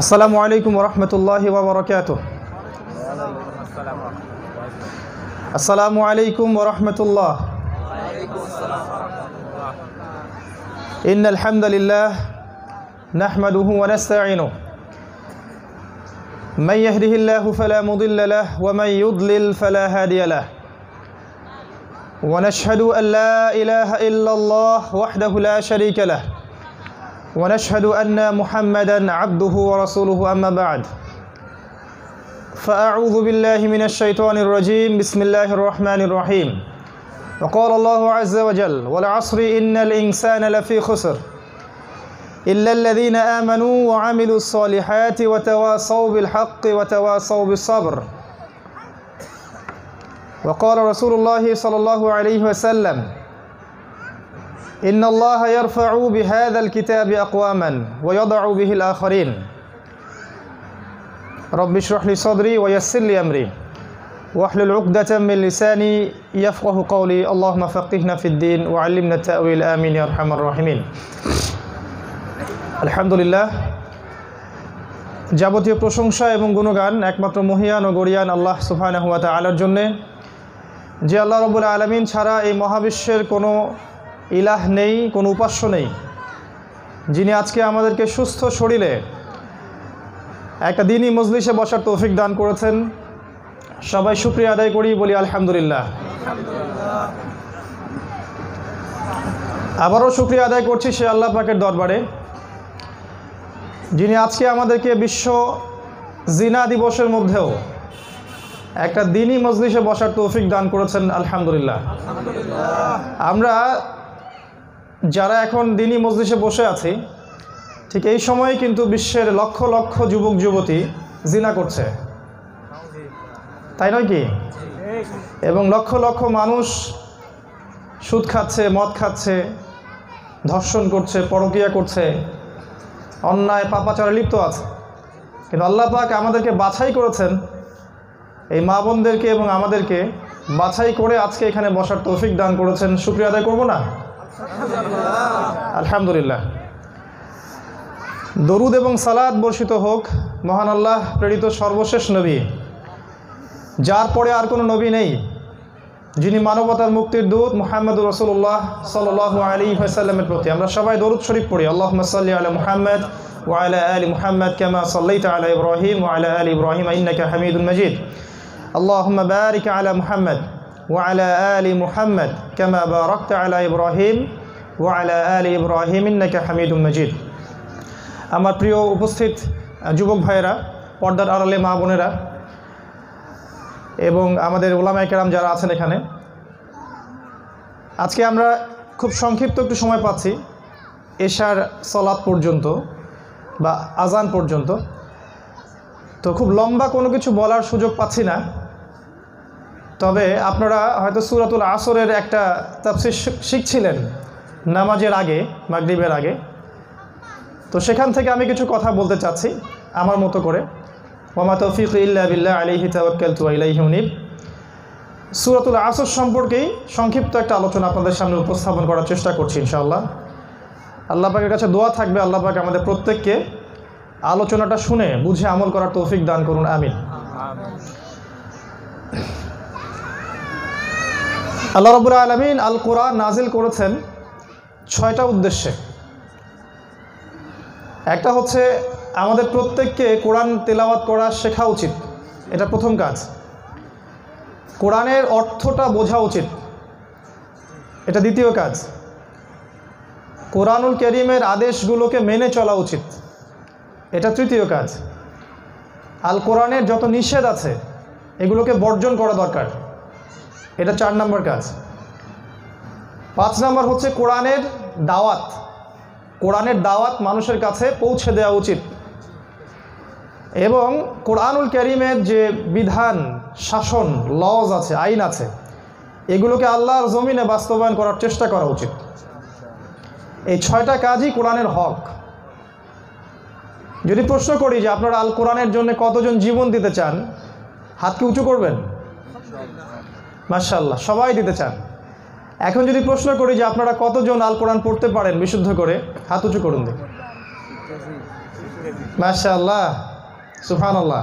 আসসালামু আলাইকুম ওরহমতুল্লাহি ওয়া বারাকাতুহু। আসসালামু আলাইকুম ওরহমতুল্লাহ। ইন্নাল হামদালিল্লাহ নাহমাদুহু ওয়া নাস্তাঈনুহু মান ইয়াহদিহিল্লাহু ফালা মুদিল্লা লাহু ওয়া মান ইউদ্লিল ফালা হাদিয়া লাহু ওয়া নাশহাদু আন লা ইলাহা ইল্লাল্লাহ ওয়াহদাহু লা শারীকা লাহু ونشهد أن محمدًا عبده ورسوله أما بعد فأعوذ بالله من الشيطان الرجيم بسم الله الرحمن الرحيم وقال الله عز وجل والعصر إن الإنسان لفي خسر إلا الذين آمنوا وعملوا الصالحات وتواصوا بالحق وتواصوا بالصبر وقال رسول الله صلى الله عليه وسلم إن الله يرفع بهذا الكتاب أقواما ويضع به الآخرين رب اشرح لي صدري ويسر لي أمري واحلل عقدة من لساني يفقه قولي اللهم فقهنا في الدين وعلمنا التأويل آمين يا أرحم الراحمين الحمد لله যাবতীয় প্রশংসা এবং গুণগান একমাত্র মহিয়ান ও গরিয়ান আল্লাহ সুবহানাহু ওয়া তাআলার জন্য, যে আল্লাহ রাব্বুল আলামিন ছাড়া এই মহাবিশ্বের কোনো ইলাহ নেই, কোনো উপাস্য নেই, যিনি আজকে আমাদেরকে সুস্থ শরীরে একটা দিনই মজলিসে বসার তৌফিক দান করেছেন। সবাই শুকরিয়া আদায় করি, বলি আলহামদুলিল্লাহ। আবারও শুকরিয়া আদায় করছি সে আল্লাহ পাকের দরবারে, যিনি আজকে আমাদেরকে বিশ্ব জিনা দিবসের মধ্যেও একটা দিনই মজলিসে বসার তৌফিক দান করেছেন। আলহামদুলিল্লাহ। আমরা যারা এখন দিনই মজলিসে বসে আছি, ঠিক এই সময়ে কিন্তু বিশ্বের লক্ষ লক্ষ যুবক যুবতী জিনা করছে, তাই নয় কি? এবং লক্ষ লক্ষ মানুষ সুদ খাচ্ছে, মদ খাচ্ছে, ধর্ষণ করছে, পরকীয়া করছে, অন্যায় পাপাচারে লিপ্ত আছে। কিন্তু আল্লাহ পাক আমাদেরকে বাছাই করেছেন, এই মা বোনদেরকে এবং আমাদেরকে বাছাই করে আজকে এখানে বসার তৌফিক দান করেছেন। শুকরিয়া আদায় করবো না? আলহামদুলিল্লাহ। দরুদ এবং সালাত বর্ষিত হোক মহান আল্লাহ প্রেরিত সর্বশেষ নবী, যার পরে আর কোনো নবী নেই, যিনি মানবতার মুক্তির দূত মুহাম্মদুর রাসূলুল্লাহ সাল্লাল্লাহু আলাইহি ওয়াসাল্লামের প্রতি আমরা সবাই দরুদ শরীফ পড়ি। আল্লাহুম্মা সাল্লি আলা মুহাম্মদ ওয়া আলা আলি মুহাম্মদ কামা সাল্লাইতা আলা ইব্রাহিম ওয়া আলা আলি ইব্রাহিম ইন্নাকা হামিদুল মাজিদ। আল্লাহুম্মা বারিক আলা মুহাম্মদ وعلى آل محمد كما باركت على إبراهيم وعلى آل إبراهيم إنك حميد مجيد। আমার প্রিয় উপস্থিত যুবক ভাইয়েরা, পর্দার আড়ালে মা বোনেরা এবং আমাদের উলামায়ে কেরাম যারা আছেন এখানে, আজকে আমরা খুব সংক্ষিপ্ত একটু সময় পাচ্ছি এশার সালাত পর্যন্ত বা আজান পর্যন্ত, তো খুব লম্বা কোনো কিছু বলার সুযোগ পাচ্ছি না। তবে আপনারা হয়তো সূরাতুল আসরের একটা তাফসীর শিখছিলেন নামাজের আগে, মাগরিবের আগে, তো সেখান থেকে আমি কিছু কথা বলতে চাচ্ছি আমার মতো করে। ওয়া মা তাওফীকি ইল্লা বিল্লাহ আলাইহি তাওয়াক্কালতু ওয়া ইলাইহি উনীব। সূরাতুল আসর সম্পর্কেই সংক্ষিপ্ত একটা আলোচনা আপনাদের সামনে উপস্থাপন করার চেষ্টা করছি ইনশাআল্লাহ। আল্লাহ পাকের কাছে দোয়া থাকবে আল্লাহ পাক আমাদের প্রত্যেককে আলোচনাটা শুনে বুঝে আমল করার তৌফিক দান করুন, আমিন। আল্লাহ রাব্বুল আলামিন আল কোরআন নাজিল করেছেন 6টা উদ্দেশ্যে। একটা হচ্ছে আমাদের প্রত্যেককে কোরআন তেলাওয়াত করা শেখা উচিত, এটা প্রথম কাজ। কোরআনের অর্থটা বোঝা উচিত, এটা দ্বিতীয় কাজ। কোরআনুল কারীমের আদেশগুলোকে মেনে চলা উচিত, এটা তৃতীয় কাজ। আল কোরআনের যত নিষেধ আছে এগুলোকে বর্জন করা দরকার, এটা 4 নম্বর কাজ। 5 নম্বর হচ্ছে কোরআনের দাওয়াত, কোরআনের দাওয়াত মানুষের কাছে পৌঁছে দেওয়া উচিত এবং কোরআনুল কারীমের যে বিধান, শাসন, লজ আছে, আইন আছে, এগুলোকে আল্লাহর জমিনে বাস্তবায়ন করার চেষ্টা করা উচিত। এই 6টা কাজই কোরআনের হক। যদি প্রশ্ন করি যে আপনারা আল কোরআনের জন্য কতজন জীবন দিতে চান, হাত কি উঁচু করবেন? মাশাআল্লাহ, সবাই দিতে চান। এখন যদি প্রশ্ন করি যে আপনারা কতজন আল কোরআন পড়তে পারেন বিশুদ্ধ করে, হাত উঁচু করুন দেখি। মাশাআল্লাহ, সুবহানাল্লাহ।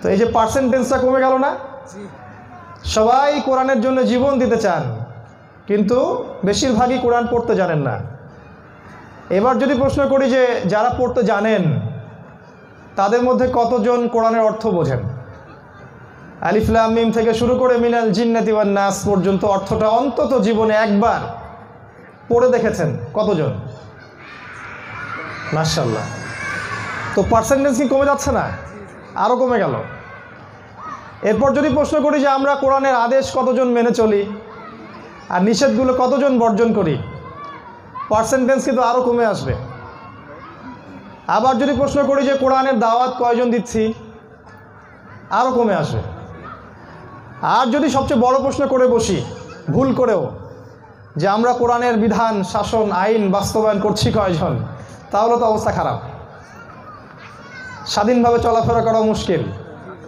তো এই যে পার্সেন্টেজটা কমে গেল না? সবাই কোরআনের জন্য জীবন দিতে চান, কিন্তু বেশিরভাগই কোরআন পড়তে জানেন না। এবার যদি প্রশ্ন করি যে যারা পড়তে জানেন তাদের মধ্যে কতজন কোরআনের অর্থ বোঝেন? আলিফ লাম মিম থেকে শুরু করে মিনাল জিন্নাতি ওয়ান নাস পর্যন্ত অর্থটা অন্তত জীবনে একবার পড়ে দেখেছেন কতজন? মাশাআল্লাহ। তো পার্সেন্টেজ কি কমে যাচ্ছে না? আরও কমে গেল। এরপর যদি প্রশ্ন করি যে আমরা কোরআনের আদেশ কতজন মেনে চলি আর নিষেধগুলো কতজন বর্জন করি, পার্সেন্টেজ কিন্তু আরও কমে আসবে। আবার যদি প্রশ্ন করি যে কোরআনের দাওয়াত কয়জন দিচ্ছি, আরও কমে আসবে। আর যদি সবচেয়ে বড় প্রশ্ন করে বসি ভুল করেও যে আমরা কোরআনের বিধান, শাসন, আইন বাস্তবায়ন করছি কয়জন, তাহলে তো অবস্থা খারাপ। স্বাধীনভাবে চলাফেরা করা মুশকিল,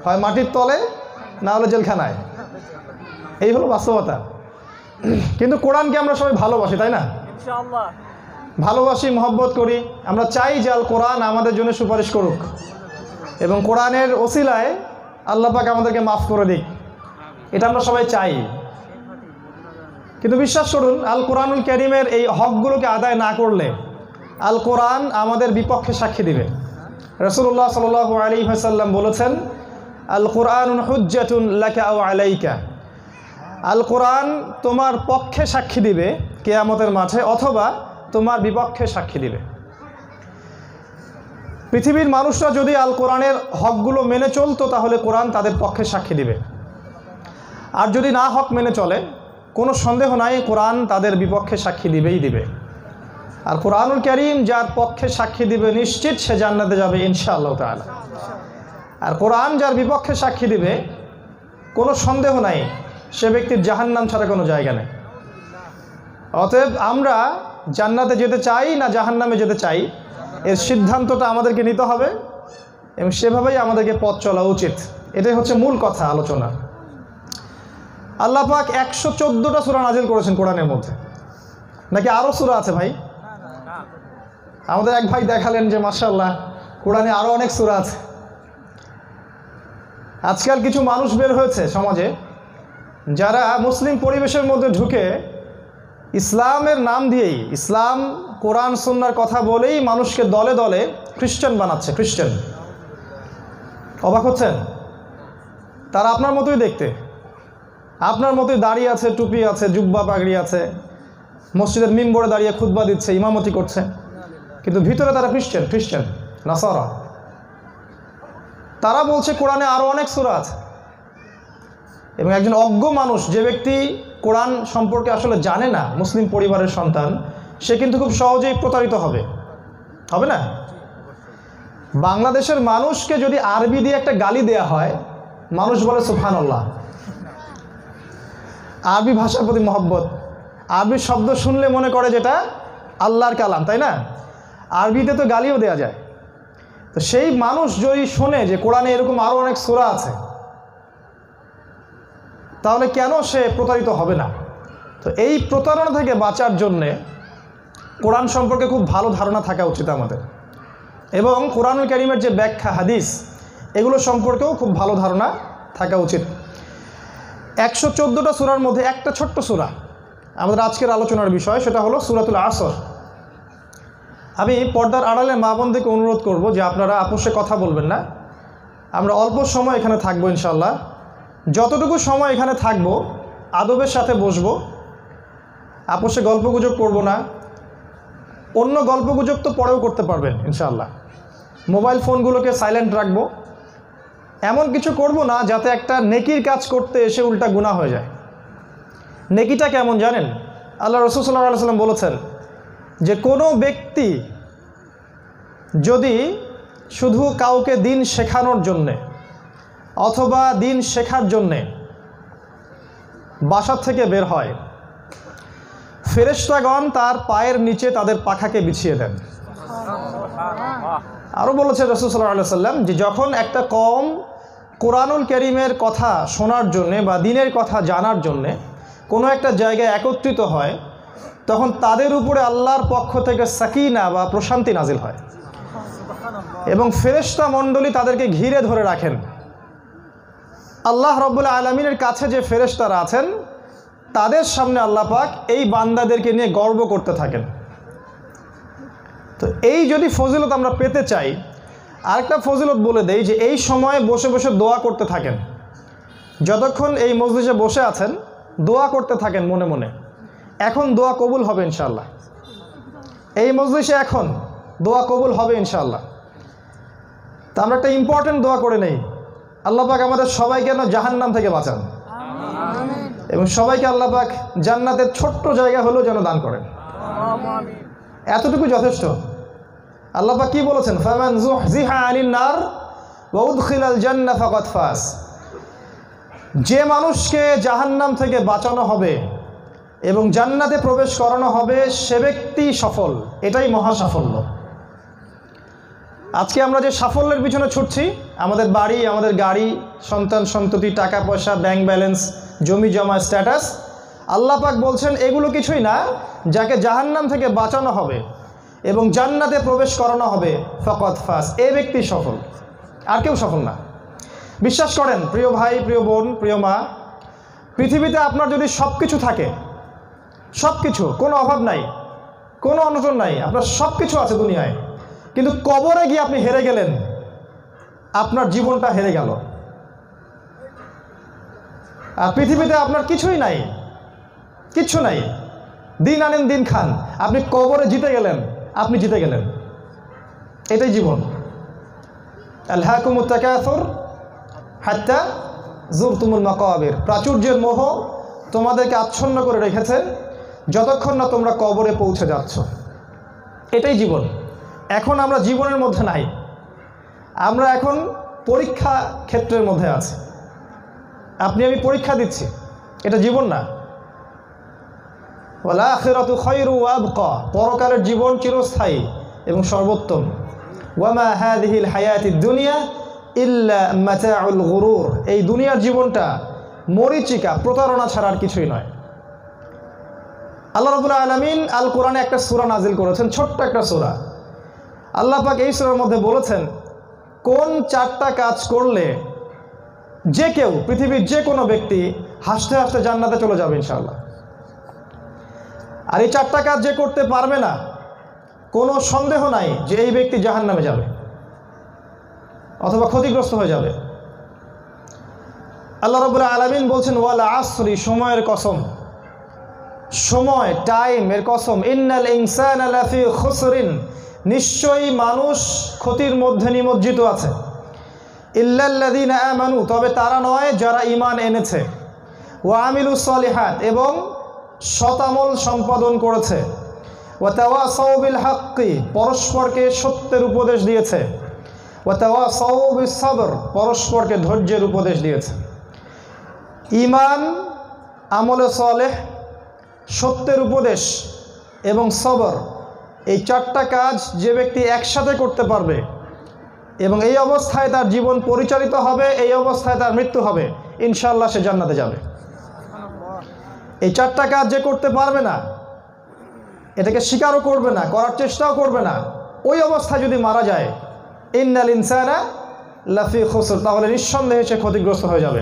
হয় মাটির তলে না হলে জেলখানায়। এই হলো বাস্তবতা। কিন্তু কোরআনকে আমরা সবাই ভালোবাসি, তাই না? ভালোবাসি, মহব্বত করি। আমরা চাই যে আল কোরআন আমাদের জন্য সুপারিশ করুক এবং কোরআনের ওসিলায় আল্লাহ পাক আমাদেরকে মাফ করে দিক, এটা আমরা সবাই চাই। কিন্তু বিশ্বাস করুন, আল কোরআনুল কারীমের এই হকগুলোকে আদায় না করলে আল কোরআন আমাদের বিপক্ষে সাক্ষী দিবে। রাসূলুল্লাহ সাল্লাল্লাহু আলাইহি ওয়াসাল্লাম বলেছেন, আল কোরআনুন হুজ্জাতুন লাকা আও আলাইকা। আল কোরআন তোমার পক্ষে সাক্ষী দিবে কিয়ামতের মাঠে, অথবা তোমার বিপক্ষে সাক্ষী দিবে। পৃথিবীর মানুষরা যদি আল কোরআনের হকগুলো মেনে চলতো তাহলে কোরআন তাদের পক্ষে সাক্ষী দিবে, আর যদি না হক মেনে চলে কোনো সন্দেহ নাই কোরআন তাদের বিপক্ষে সাক্ষী দিবেই দিবে। আর কোরআনুল কারীম যার পক্ষে সাক্ষী দিবে নিশ্চিত সে জান্নাতে যাবে ইনশাআল্লাহ তাআলা। আর কোরআন যার বিপক্ষে সাক্ষী দিবে কোনো সন্দেহ নাই সে ব্যক্তির জাহান্নাম ছাড়া কোনো জায়গা নেই। অতএব আমরা জান্নাতে যেতে চাই না জাহান্নামে যেতে চাই, এর সিদ্ধান্তটা আমাদেরকে নিতে হবে এবং সেভাবেই আমাদেরকে পথ চলা উচিত। এটাই হচ্ছে মূল কথা আলোচনা। আল্লাহ পাক 114টা সূরা নাজিল করেছেন কোরআনের মধ্যে, নাকি আরও সূরা আছে ভাই? আমাদের এক ভাই দেখালেন যে মাশাআল্লাহ কোরআনে আরও অনেক সূরা আছে। আজকাল কিছু মানুষ বের হয়েছে সমাজে যারা মুসলিম পরিবেশের মধ্যে ঢুকে ইসলামের নাম দিয়েই, ইসলাম কোরআন সুন্নাহর কথা বলেই মানুষকে দলে দলে খ্রিস্টান বানাচ্ছে। খ্রিস্টান, অবাক হচ্ছেন? তারা আপনার মতোই দেখতে, আপনার মতোই দাঁড়িয়ে আছে, টুপি আছে, জুব্বা পাগড়ি আছে, মসজিদের মিম্বরে দাঁড়িয়ে খুতবা দিচ্ছে, ইমামতি করছে, কিন্তু ভিতরে তারা খ্রিস্টান নাসারা। তারা বলছে কোরআনে আরও অনেক সূরা আছে। এবং একজন অজ্ঞ মানুষ, যে ব্যক্তি কোরআন সম্পর্কে আসলে জানে না, মুসলিম পরিবারের সন্তান, সে কিন্তু খুব সহজেই প্রতারিত হবে না? বাংলাদেশের মানুষকে যদি আরবি দিয়ে একটা গালি দেয়া হয়, মানুষ বলে সুবহানাল্লাহ। আরবি ভাষার প্রতি মহব্বত, আরবি শব্দ শুনলে মনে করে যেটা আল্লাহর কালাম, তাই না? আরবিতে তো গালিও দেয়া যায়। তো সেই মানুষ যদি শোনে যে কোরআনে এরকম আরও অনেক সূরা আছে, তাহলে কেন সে প্রতারিত হবে না? তো এই প্রতারণা থেকে বাঁচার জন্যে কোরআন সম্পর্কে খুব ভালো ধারণা থাকা উচিত আমাদের, এবং কোরআনুল কারীমের যে ব্যাখ্যা, হাদিস, এগুলো সম্পর্কেও খুব ভালো ধারণা থাকা উচিত। 114টা সূরার মধ্যে একটা ছোট্ট সূরা আমাদের আজকের আলোচনার বিষয়, সেটা হলো সূরাতুল আসর। আমি পর্দার আড়ালে মা বোনদেরকে অনুরোধ করব যে আপনারা আপোষে কথা বলবেন না। আমরা অল্প সময় এখানে থাকবো ইনশাআল্লাহ। যতটুকু সময় এখানে থাকবো আদবের সাথে বসবো, আপোষে গল্পগুজব করব না। অন্য গল্পগুজব তো পরেও করতে পারবেন ইনশাআল্লাহ। মোবাইল ফোনগুলোকে সাইলেন্ট রাখবো। এমন কিছু করব না যাতে একটা নেকির কাজ করতে এসে উল্টা গুনাহ হয়ে যায়। নেকিটা কেমন জানেন? আল্লাহ রাসূল সাল্লাল্লাহু আলাইহি ওয়াসাল্লাম বলেছেন যে কোনো ব্যক্তি যদি শুধু কাউকে দিন শেখানোর জন্যে অথবা দিন শেখার জন্যে বাসা থেকে বের হয়, ফেরেশতাগণ তার পায়ের নিচে তাদের পাখাকে বিছিয়ে দেন। আরও বলেছে রাসূল সাল্লাল্লাহু আলাইহি ওয়াসাল্লাম যে যখন একটা কওম কোরআনুল কারীমের কথা শোনার জন্যে বা দ্বীনের কথা জানার জন্যে কোনো একটা জায়গায় একত্রিত হয়, তখন তাদের উপরে আল্লাহর পক্ষ থেকে সাকিনা বা প্রশান্তি নাজিল হয়। এবং ফেরেশতা মণ্ডলী তাদেরকে ঘিরে ধরে রাখেন। আল্লাহ রাব্বুল আলামিনের কাছে যে ফেরেশতারা আছেন তাদের সামনে আল্লাহ পাক এই বান্দাদেরকে নিয়ে গর্ব করতে থাকেন। তো এই যদি ফজিলত আমরা পেতে চাই, আরেকটা ফজিলত বলে দেই যে এই সময়ে বসে বসে দোয়া করতে থাকেন। যতক্ষণ এই মজলিসে বসে আছেন দোয়া করতে থাকেন মনে মনে। এখন দোয়া কবুল হবে ইনশাআল্লাহ। এই মজলিসে এখন দোয়া কবুল হবে ইনশাআল্লাহ। তা আমরা একটা ইম্পর্টেন্ট দোয়া করে নেই, আল্লাহ পাক আমাদের সবাইকে যেন জাহান্নাম থেকে বাঁচান এবং সবাইকে আল্লাহ পাক জান্নাতের ছোট্ট জায়গা হলেও যেন দান করেন। এতটুকু যথেষ্ট। আল্লাহ পাক কি বলেছেন? ফামান যুহজিহা আনিন নার ওয়া উদখিলাল জান্নাহ ফাকাদ ফাজ। যে মানুষকে জাহান্নাম থেকে বাঁচানো হবে এবং জান্নাতে প্রবেশ করানো হবে সে ব্যক্তি সফল। এটাই মহা সাফল্য। আজকে আমরা যে সাফল্যের পিছনে ছুটছি, আমাদের বাড়ি, আমাদের গাড়ি, সন্তান সন্ততি, টাকা পয়সা, ব্যাংক ব্যালেন্স, জমি জমা, স্ট্যাটাস, আল্লাহ পাক বলছেন এগুলো কিছুই না। যাকে জাহান্নাম থেকে বাঁচানো হবে এবং জান্নাতে প্রবেশ করানো হবে ফাকাদ ফাজ, এই ব্যক্তি সফল, আর কেউ সফল না। বিশ্বাস করেন প্রিয় ভাই, প্রিয় বোন, প্রিয় মা, পৃথিবীতে আপনার যদি সব কিছু থাকে, সব কিছু, কোনো অভাব নাই, কোনো অনটন নাই, আপনার সব কিছু আছে দুনিয়ায়, কিন্তু কবরে গিয়ে আপনি হেরে গেলেন, আপনার জীবনটা হেরে গেল। আর পৃথিবীতে আপনার কিছুই নাই, কিচ্ছু নাই, দিন আনেন দিন খান, আপনি কবরে জিতে গেলেন, আপনি জিতে গেলেন। এটাই জীবন। আলহাকুমুত তাকাসুর হাত্তা যুরতুমুল মাকাবির। প্রাচুর্যের মোহ তোমাদেরকে আচ্ছন্ন করে রেখেছে যতক্ষণ না তোমরা কবরে পৌঁছে যাচ্ছ। এটাই জীবন। এখন আমরা জীবনের মধ্যে নাই, আমরা এখন পরীক্ষা ক্ষেত্রের মধ্যে আছি। আপনি আমি পরীক্ষা দিচ্ছি, এটা জীবন না। ওয়াল আখিরাতু খায়রু ওয়া আবকা, পরকালের জীবন চিরস্থায়ী এবং সর্বোত্তম। ওয়া মা হাযিহিল হায়াতিদ দুনিয়া ইল্লা মাতাউল গুরুর, এই দুনিয়ার জীবনটা মরীচিকা, প্রতারণা ছাড়া আর কিছুই নয়। আল্লাহ রাব্বুল আলামিন আল কোরআনে একটা সূরা নাজিল করেছেন, ছোট্ট একটা সূরা। আল্লাহ পাক এই সূরার মধ্যে বলেছেন কোন চারটা কাজ করলে যে কেউ, পৃথিবীর যে কোনো ব্যক্তি হাসতে হাসতে জান্নাতে চলে যাবে ইনশাআল্লাহ। আর এই চারটা কাজ যে করতে পারবে না, কোনো সন্দেহ নাই যে এই ব্যক্তি জাহান্নামে যাবে অথবা ক্ষতিগ্রস্ত হয়ে যাবে। আল্লাহ রাব্বুল আলামিন বলছেন ওয়াল আসরি, সময়ের কসম, সময়, টাইম এর কসম। ইন্নাল ইনসানা লাফি খুসরিন, নিশ্চয়ই মানুষ ক্ষতির মধ্যে নিমজ্জিত আছে। ইল্লাল্লাযীনা আমানু, তবে তারা নয় যারা ঈমান এনেছে। ওয়া আমিলুস সলিহাত, এবং সতামল সম্পাদন করেছে। ওয়া তাওয়াসাউ বিল হাক্কি, পরস্পরকে সত্যের উপদেশ দিয়েছে। ওয়া তাওয়াসাউ বিস সবর, পরস্পরকে ধৈর্যের উপদেশ দিয়েছে। ঈমান, আমলে সলেহ, সত্যের উপদেশ এবং সবর, এই চারটা কাজ যে ব্যক্তি একসাথে করতে পারবে এবং এই অবস্থায় তার জীবন পরিচালিত হবে, এই অবস্থায় তার মৃত্যু হবে, ইনশাআল্লাহ সে জান্নাতে যাবে। এই চারটা কাজ যে করতে পারবে না, এটাকে স্বীকারও করবে না, করার চেষ্টাও করবে না, ওই অবস্থায় যদি মারা যায়, ইন্নাল ইনসানা লাফি খুসর, তাহলে নিঃসন্দেহে সে ক্ষতিগ্রস্ত হয়ে যাবে।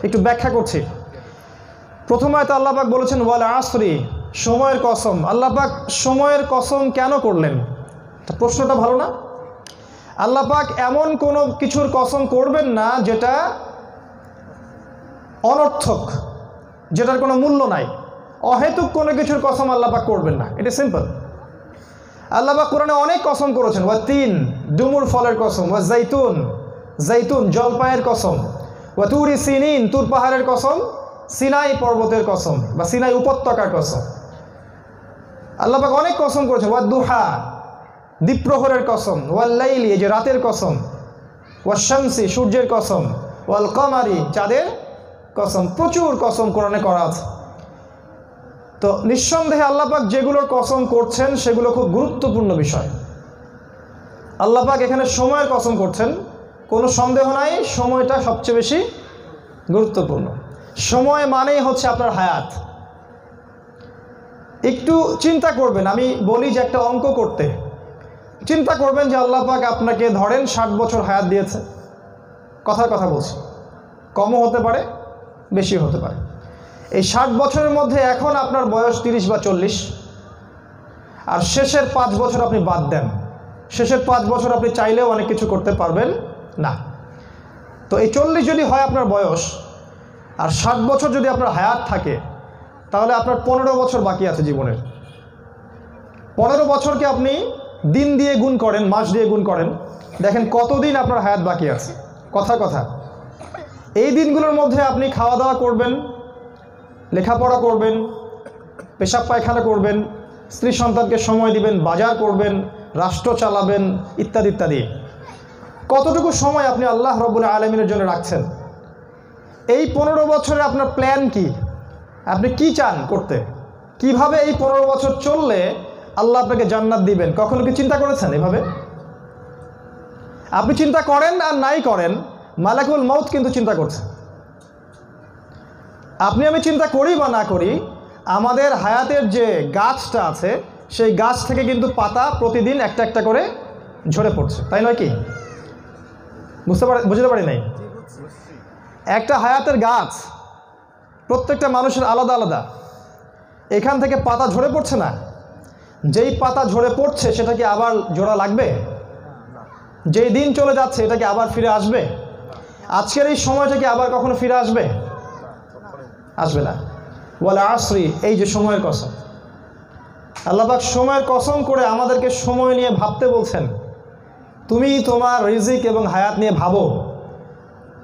একটু ব্যাখ্যা করছি। প্রথম আয়াতে আল্লাহ পাক বলেছেন ওয়াল আসরি, সময়ের কসম। আল্লাহ পাক সময়ের কসম কেন করলেন? প্রশ্নটা ভালো না? আল্লাহ পাক এমন কোনো কিছুর কসম করবেন না যেটা অনর্থক, যেটার কোনো মূল্য নাই। অহেতুক কোনো কিছুর কসম আল্লাহ পাক করবেন না, এটা সিম্পল। আল্লাহ পাক কোরআনে অনেক কসম করেছেন। ওয়া তিন, ডুমুর ফলের কসম। ওয়া জাইতুন, জাইতুন জলপাইয়ের কসম। ওয়া তুরি সিনিন, তুর পাহাড়ের কসম। সিনাই পর্বতের কসম বা সিনাই উপত্যকার কসম। আল্লাহ পাক অনেক কসম করেছেন। ওয়া দুহা, দ্বীপ্রহরের কসম। ওয়াল লাইলি, এই যে রাতের কসম। ওয়া শামসি, সূর্যের কসম। ওয়াল কমারি, চাঁদের কসম। প্রচুর কসম কোরআনে করা আছে। তো নিঃসন্দেহে আল্লাহ পাক যেগুলোর কসম করছেন সেগুলো খুব গুরুত্বপূর্ণ বিষয়। আল্লাহ পাক এখানে সময়ের কসম করছেন, কোনো সন্দেহ নাই সময়টা সবচেয়ে বেশি গুরুত্বপূর্ণ। সময় মানেই হচ্ছে আপনার হায়াত। একটু চিন্তা করবেন, আমি বলি যে একটা অঙ্ক করতে, চিন্তা করবেন যে আল্লাহ পাক আপনাকে ধরেন 60 বছর হায়াত দিয়েছে, কথার কথা বলছি, কমও হতে পারে বেশিও হতে পারে। এই 60 বছরের মধ্যে এখন আপনার বয়স 30 বা 40, আর শেষের 5 বছর আপনি বাদ দেন, শেষের 5 বছর আপনি চাইলেও অনেক কিছু করতে পারবেন না। তো এই 40 যদি হয় আপনার বয়স, আর 60 বছর যদি আপনার হায়াত থাকে, তাহলে আপনার 15 বছর বাকি আছে জীবনের। 15 বছরকে আপনি দিন দিয়ে গুণ করেন, মাস দিয়ে গুণ করেন, দেখেন কতদিন আপনার হায়াত বাকি আছে। কথা এই দিনগুলোর মধ্যে আপনি খাওয়া দাওয়া করবেন, লেখাপড়া করবেন, পেশাব পায়খানা করবেন, স্ত্রী সন্তানকে সময় দিবেন, বাজার করবেন, রাষ্ট্র চালাবেন, ইত্যাদি ইত্যাদি। কতটুকু সময় আপনি আল্লাহ রাব্বুল আলামিনের জন্য রাখছেন? এই 15 বছরে আপনার প্ল্যান কি? আপনি কি চান করতে? কিভাবে এই 15 বছর চললে আল্লাহ আপনাকে জান্নাত দিবেন? কখনো কি চিন্তা করেছেন এভাবে? আপনি চিন্তা করেন আর নাই করেন, মালাকুল মউত কিন্তু চিন্তা করছে। আপনি আমি চিন্তা করি বা না করি, আমাদের হায়াতের যে গাছটা আছে সেই গাছ থেকে কিন্তু পাতা প্রতিদিন একটা একটা করে ঝরে পড়ছে, তাই নয় কি? বুঝতে পারি নাই? একটা হায়াতের গাছ, প্রত্যেকটা মানুষের আলাদা আলাদা, এখান থেকে পাতা ঝরে পড়ছে না? যেই পাতা ঝরে পড়ছে সেটা কি আবার জোড়া লাগবে? যেই দিন চলে যাচ্ছে এটা কি আবার ফিরে আসবে? আজকের এই সময়টা কি আবার কখনো ফিরে আসবে? আসবে না। ওয়াল আসরি, এই যে সময়ের কসম, আল্লাহ পাক সময়ের কসম করে আমাদেরকে সময় নিয়ে ভাবতে বলছেন। তুমি তোমার রিজিক এবং হায়াত নিয়ে ভাবো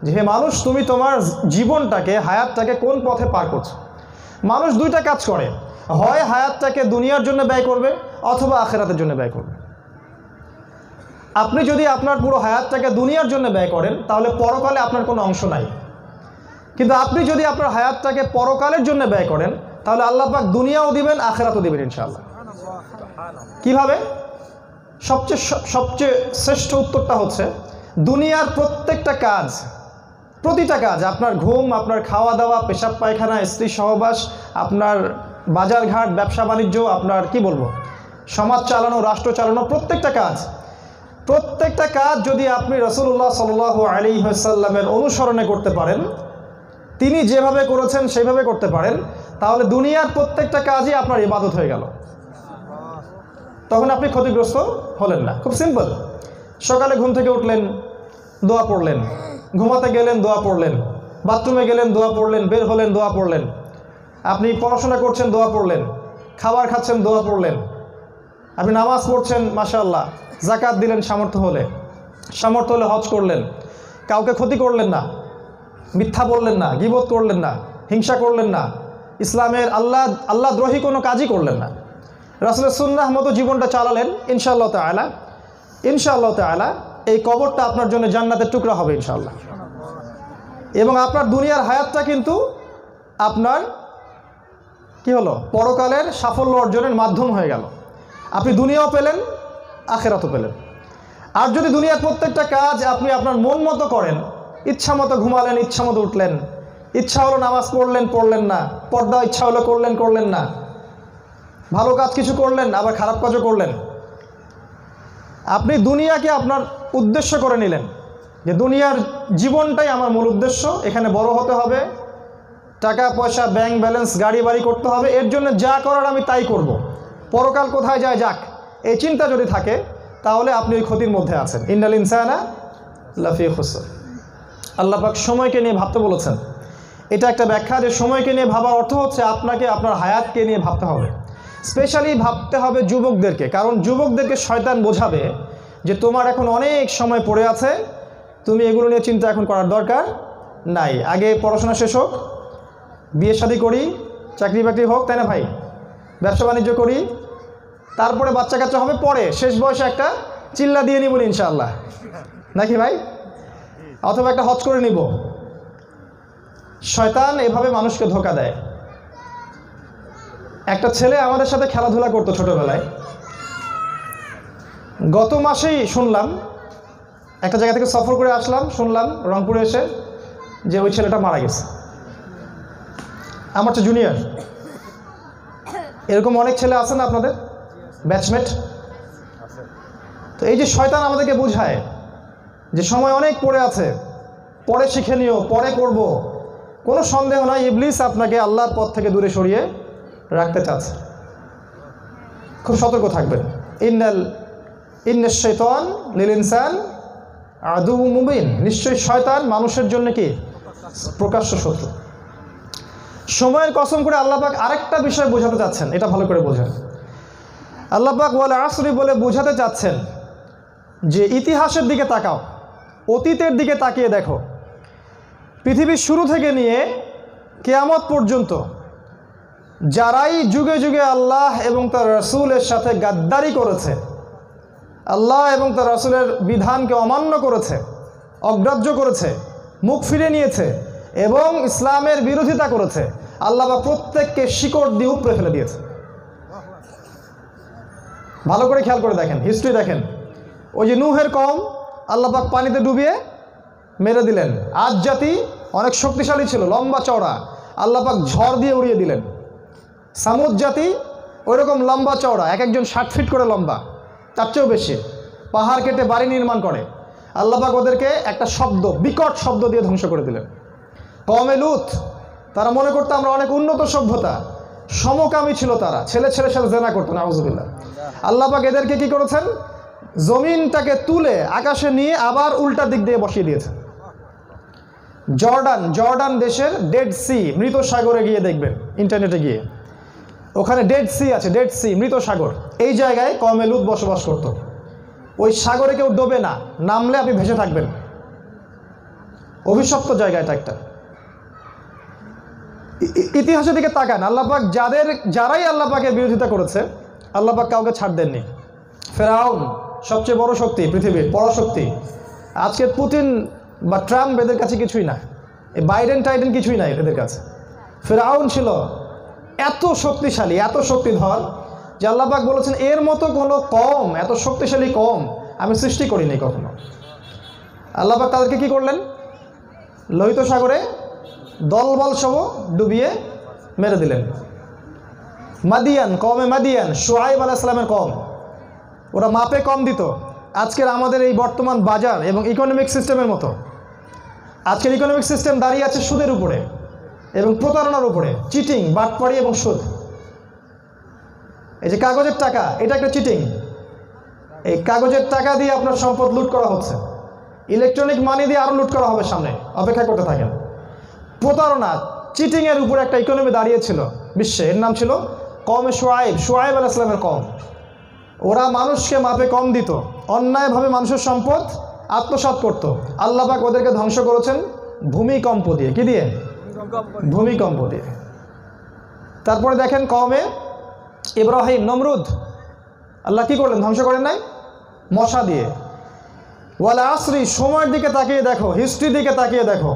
যে হে মানুষ, তুমি তোমার জীবনটাকে, হায়াতটাকে কোন পথে পার করছো। মানুষ দুইটা কাজ করে, হয় হায়াতটাকে দুনিয়ার জন্য ব্যয় করবে অথবা আখিরাতের জন্য ব্যয় করবে। আপনি যদি আপনার পুরো হায়াতটাকে দুনিয়ার জন্য ব্যয় করেন তাহলে পরকালে আপনার কোনো অংশ নাই। কিন্তু আপনি যদি আপনার হায়াতটাকে পরকালের জন্য ব্যয় করেন তাহলে আল্লাহ পাক দুনিয়াও দিবেন, আখিরাতও দিবেন ইনশাআল্লাহ। কিভাবে? সবচেয়ে শ্রেষ্ঠ উত্তরটা হচ্ছে, দুনিয়ার প্রত্যেকটা কাজ, প্রতিটা কাজ, আপনার ঘুম, আপনার খাওয়া দাওয়া, পেশাব পায়খানা, স্ত্রী সহবাস, আপনার বাজারঘাট, ব্যবসা বাণিজ্য, আপনার কি বলবো, সমাজ চালানো, রাষ্ট্র চালানো, প্রত্যেকটা কাজ যদি আপনি রাসূলুল্লাহ সাল্লাল্লাহু আলাইহি ওয়াসাল্লামের অনুসরণে করতে পারেন, তিনি যেভাবে করেছেন সেইভাবে করতে পারেন, তাহলে দুনিয়ার প্রত্যেকটা কাজই আপনার ইবাদত হয়ে গেল। তখন আপনি ক্ষতিগ্রস্ত হলেন না। খুব সিম্পল। সকালে ঘুম থেকে উঠলেন, দোয়া পড়লেন, ঘুমাতে গেলেন, দোয়া পড়লেন, বাথরুমে গেলেন, দোয়া পড়লেন, বের হলেন, দোয়া পড়লেন, আপনি পড়াশোনা করছেন, দোয়া পড়লেন, খাবার খাচ্ছেন, দোয়া পড়লেন, আপনি নামাজ পড়ছেন, মাশাআল্লাহ, যাকাত দিলেন সামর্থ্য হলে হজ করলেন, কাউকে ক্ষতি করলেন না, মিথ্যা বললেন না, গীবত করলেন না, হিংসা করলেন না, ইসলামের আল্লাহ দ্রোহী কোনো কাজই করলেন না, রাসূলের সুন্নাহ মতো জীবনটা চালালেন, ইনশাআল্লাহ তাআলা এই কবরটা আপনার জন্য জান্নাতের টুকরা হবে ইনশাআল্লাহ। এবং আপনার দুনিয়ার হায়াতটা কিন্তু আপনার কি হলো, পরকালের সাফল্য অর্জনের মাধ্যম হয়ে গেল। আপনি দুনিয়াও পেলেন, আখিরাতও পেলেন। আর যদি দুনিয়ার প্রত্যেকটা কাজ আপনি আপনার মন মতো করেন, ইচ্ছা মতো ঘুমালেন, ইচ্ছা মতো উঠলেন, ইচ্ছা হলো নামাজ পড়লেন না, পর্দা ইচ্ছা হলো করলেন না, ভালো কাজ কিছু করলেন, আবার খারাপ কাজও করলেন, আপনি দুনিয়াকে আপনার উদ্দেশ্য করে নিলেন যে দুনিয়ার জীবনটাই আমার মূল উদ্দেশ্য, এখানে বড় হতে হবে, টাকা পয়সা, ব্যাংক ব্যালেন্স, গাড়ি বাড়ি করতে হবে, এর জন্য যা করার আমি তাই করব, পরকাল কোথায় যায় যাক, এই চিন্তা যদি থাকে তাহলে আপনি ওই ক্ষতির মধ্যে আছেন। ইন্নাল ইনসানা লাফি খুসর। আল্লাহ পাক সময়কে নিয়ে ভাবতে বলেছেন। এটা একটা ব্যাখ্যা যে সময়কে নিয়ে ভাবার অর্থ হচ্ছে আপনাকে আপনার হায়াতকে নিয়ে ভাবতে হবে। স্পেশালি ভাবতে হবে যুবকদেরকে, কারণ যুবকদেরকে শয়তান বোঝাবে যে তোমার এখন অনেক সময় পড়ে আছে, তুমি এগুলো নিয়ে চিন্তা এখন করার দরকার নাই, আগে পড়াশোনা শেষ হোক, বিয়ে শাদী করি, চাকরি বাকরি হোক, তাই না ভাই, ব্যবসা বাণিজ্য করি, তারপরে বাচ্চা কাচ্চা হবে, পরে শেষ বয়সে একটা চিল্লা দিয়ে নিব ইনশাআল্লাহ, নাকি ভাই, অথবা একটা হজ করে নিব। শয়তান এভাবে মানুষকে ধোঁকা দেয়। একটা ছেলে আমাদের সাথে খেলাধুলা করতো ছোটবেলায়, গত মাসেই শুনলাম, একটা জায়গা থেকে সফর করে আসলাম, শুনলাম রংপুরে এসে যে ওই ছেলেটা মারা গেছে, আমার চেয়ে জুনিয়র। এরকম অনেক ছেলে আছে না আপনাদের ব্যাচমেট? তো এই যে শয়তান আমাদেরকে বোঝায় যে সময় অনেক পড়ে আছে, পরে শিখে নিও, পরে করব, কোনো সন্দেহ নয় ইবলিস আপনাকে আল্লাহর পথ থেকে দূরে সরিয়ে রাখতে চাচ্ছে। খুব সতর্ক থাকবেন। ইন্নাশ শাইতান লিল ইনসান আদুউম মুবিন, নিশ্চয়ই শয়তান মানুষের জন্য কি প্রকাশ্য শত্রু। সময়ের কসম করে আল্লাহ পাক আরেকটা বিষয় বোঝাতে চাচ্ছেন, এটা ভালো করে বোঝেন। আল্লাহ পাক ওয়াল আসরি বলে বোঝাতে চাচ্ছেন যে ইতিহাসের দিকে তাকাও, অতীতের দিকে তাকিয়ে দেখো। পৃথিবীর শুরু থেকে নিয়ে কিয়ামত পর্যন্ত যারাই যুগে যুগে আল্লাহ এবং তার রাসূলের সাথে গাদ্দারি করেছে, আল্লাহ এবং তার রাসূলের বিধানকে অমান্য করেছে, অগ্রাহ্য করেছে, মুখ ফিরে নিয়েছে এবং ইসলামের বিরোধিতা করেছে, আল্লাহ পাক প্রত্যেককে শিকড় দিয়ে উপড়ে ফেলে দিয়েছে। ভালো করে খেয়াল করে দেখেন, হিস্ট্রি দেখেন। ওই যে নূহের কওম আল্লাহ পাক পানিতে ডুবিয়ে মেরে দিলেন। আদ জাতি অনেক শক্তিশালী ছিল, লম্বা চওড়া, আল্লাহ পাক ঝড় দিয়ে উড়িয়ে দিলেন। সামুদ জাতি ওইরকম লম্বা চওড়া, এক একজন 60 ফিট করে লম্বা, তার চেয়েও বেশি, পাহাড় কেটে বাড়ি নির্মাণ করে। আল্লাহ পাক ওদেরকে একটা শব্দ, বিকট শব্দ দিয়ে ধ্বংস করে দিলেন। কওমে লূত, তারা মনে করতো আমরা অনেক উন্নত সভ্যতা, সমকামী ছিল তারা, ছেলে ছেলের সাথে জেনা করতো, নাউযুবিল্লাহ। আল্লাহ পাক এদেরকে কি করেছেন, জমিনটাকে তুলে আকাশে নিয়ে আবার উল্টা দিক দিয়ে বসিয়ে দিয়েছেন। জর্ডান দেশের ডেড সি, মৃত সাগরে গিয়ে দেখবেন, ইন্টারনেটে গিয়ে, ওখানে ডেড সি আছে, ডেড সি, মৃত সাগর। এই জায়গায় কওমে লূত বসবাস করত। ওই সাগরে কেউ ডোবে না, নামলে আপনি ভেসে থাকবেন। অভিশপ্ত জায়গা এটা একটা। ইতিহাসের দিকে তাকান, আল্লাহ পাক যারাই আল্লাহ পাকের বিরোধিতা করেছে, আল্লাহ পাক কাউকে ছাড় দেননি। ফেরাউন সবচেয়ে বড় শক্তি পৃথিবীর, পরাশক্তি। আজকে পুতিন বা ট্রাম্প এদের কাছে কিছুই না, এই বাইডেন টাইডেন কিছুই নাই এদের কাছে। ফেরাউন ছিল এত শক্তিশালী, এত শক্তিধর যে আল্লাহ পাক বলেছেন এর মতো কোনো কওম, এত শক্তিশালী কওম আমি সৃষ্টি করিনি কখনো। আল্লাহ পাক তাদেরকে কি করলেন, লোহিত সাগরে দলবল সহ ডুবিয়ে মেরে দিলেন। মাদিয়ান, কওমে মাদিয়ান, শুআয়ব আলাইহিস সালামের কওম, ওরা মাপে কম দিত। আজকের আমাদের এই বর্তমান বাজার এবং ইকোনমিক সিস্টেমের মতো। আজকের ইকোনমিক সিস্টেম দাঁড়িয়ে আছে সুদের উপরে এবং প্রতারণার উপরে, চিটিং, বাটপাড়ি এবং সুদ। এই যে কাগজের টাকা, এটা একটা চিটিং। এই কাগজের টাকা দিয়ে আপনার সম্পদ লুট করা হচ্ছে, ইলেকট্রনিক মানি দিয়ে আরও লুট করা হবে, সামনে অপেক্ষা করতে থাকেন। প্রতারণা, চিটিংয়ের উপরে একটা ইকোনমি দাঁড়িয়েছিল বিশ্বে, এর নাম ছিল কওমে শুআয়ব আলাইহিস সালামের কওম। ওরা মানুষকে মাপে কম দিত, অন্যায়ভাবে মানুষের সম্পদ আত্মসাৎ করত। আল্লাহ পাক ওদেরকে ধ্বংস করেছেন ভূমিকম্প দিয়ে। কি দিয়ে? ভূমিকম্প দিয়ে। তারপরে দেখেন কওমে ইব্রাহিম, নমরুদ, আল্লাহ কি করলেন, ধ্বংস করেন নাই? মশা দিয়ে। ওয়াল আসরি, সময়ের দিকে তাকিয়ে দেখো, হিস্ট্রির দিকে তাকিয়ে দেখো,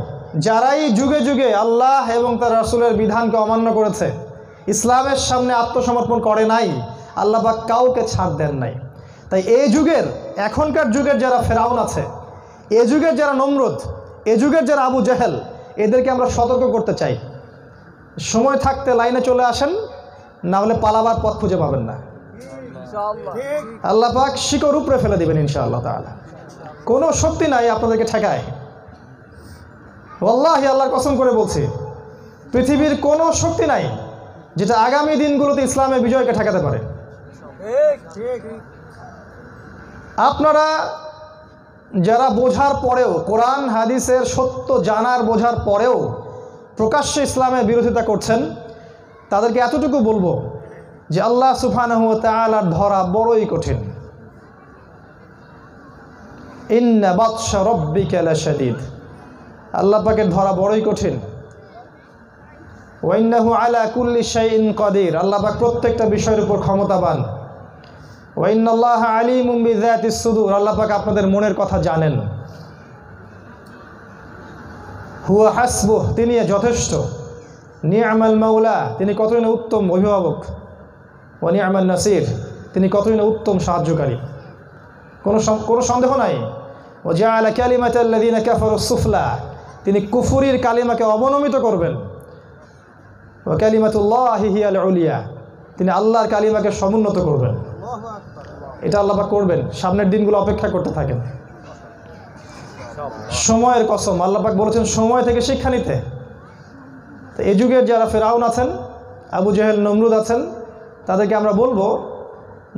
যারাই যুগে যুগে আল্লাহ এবং তার রাসূলের বিধানকে অমান্য করেছে, ইসলামের সামনে আত্মসমর্পণ করে নাই, আল্লাহ পাক কাউকে ছাড় দেন নাই। তাই এই যুগের, এখনকার যুগের যারা ফেরাউন আছে, এ যুগের যারা নমরুদ, এ যুগের যারা আবু জেহেল, এদেরকে আমরা সতর্ক করতে চাই, সময় থাকতে লাইনে চলে আসেন, না হলে পালাবার পথ খুঁজে পাবেন না। আল্লাহ পাক শিকড় উপরে ফেলে দিবেন ইনশাআল্লাহ তাআলা। কোনো শক্তি নাই আপনাদেরকে ঠেকায়। ওয়াল্লাহি, আল্লাহর কসম করে বলছি, পৃথিবীর কোনো শক্তি নাই যেটা আগামী দিনগুলোতে ইসলামের বিজয়কে ঠেকাতে পারে। আপনারা যারা বোঝার পরেও, কোরআন হাদিসের সত্য জানার বোঝার পরেও প্রকাশ্যে ইসলামের বিরোধিতা করছেন, তাদেরকে এতটুকু বলবো যে আল্লাহ সুবহানাহু ওয়া তাআলার ধরা বড়ই কঠিন। ইন্না বাতশা রাব্বিকা লাশাদীদ, আল্লাহ পাকের ধরা বড়ই কঠিন। ওয়া ইন্নাহু আলা কুল্লি শাইইন কাদির, আল্লাহ পাক প্রত্যেকটা বিষয়ের উপর ক্ষমতাবান। ওয়া ইন্নাল্লাহা আলিমুম বিযাতিস সুদূর, আল্লাহ পাক আপনাদের মনের কথা জানেন। হুয়া হাসবুহ, তিনি যথেষ্ট। নি'মাল মাওলা, তিনি কতই না উত্তম অভিভাবক। ওয়া নি'মান নাসির, তিনি কতই না উত্তম সাহায্যকারী। কোনো সন্দেহ নাই। ওয়া জাআলা কালিমাতাল্লাযীনা কাফারুস সুফলা, তিনি কুফরির কালিমাকে অবনমিত করবেন। ওয়া কালিমাতুল্লাহি হিয়াল উলিয়া, তিনি আল্লাহর কালিমাকে সমুন্নত করবেন। এটা আল্লাহ পাক করবেন। সামনের দিনগুলো অপেক্ষা করতে থাকেন। সময়ের কসম, আল্লাহ পাক বলেছেন সময় থেকে শিক্ষা নিতে। তো এই যুগের যারা ফেরাউন আছেন, আবু জেহেল, নমরুদ আছেন, তাদেরকে আমরা বলবো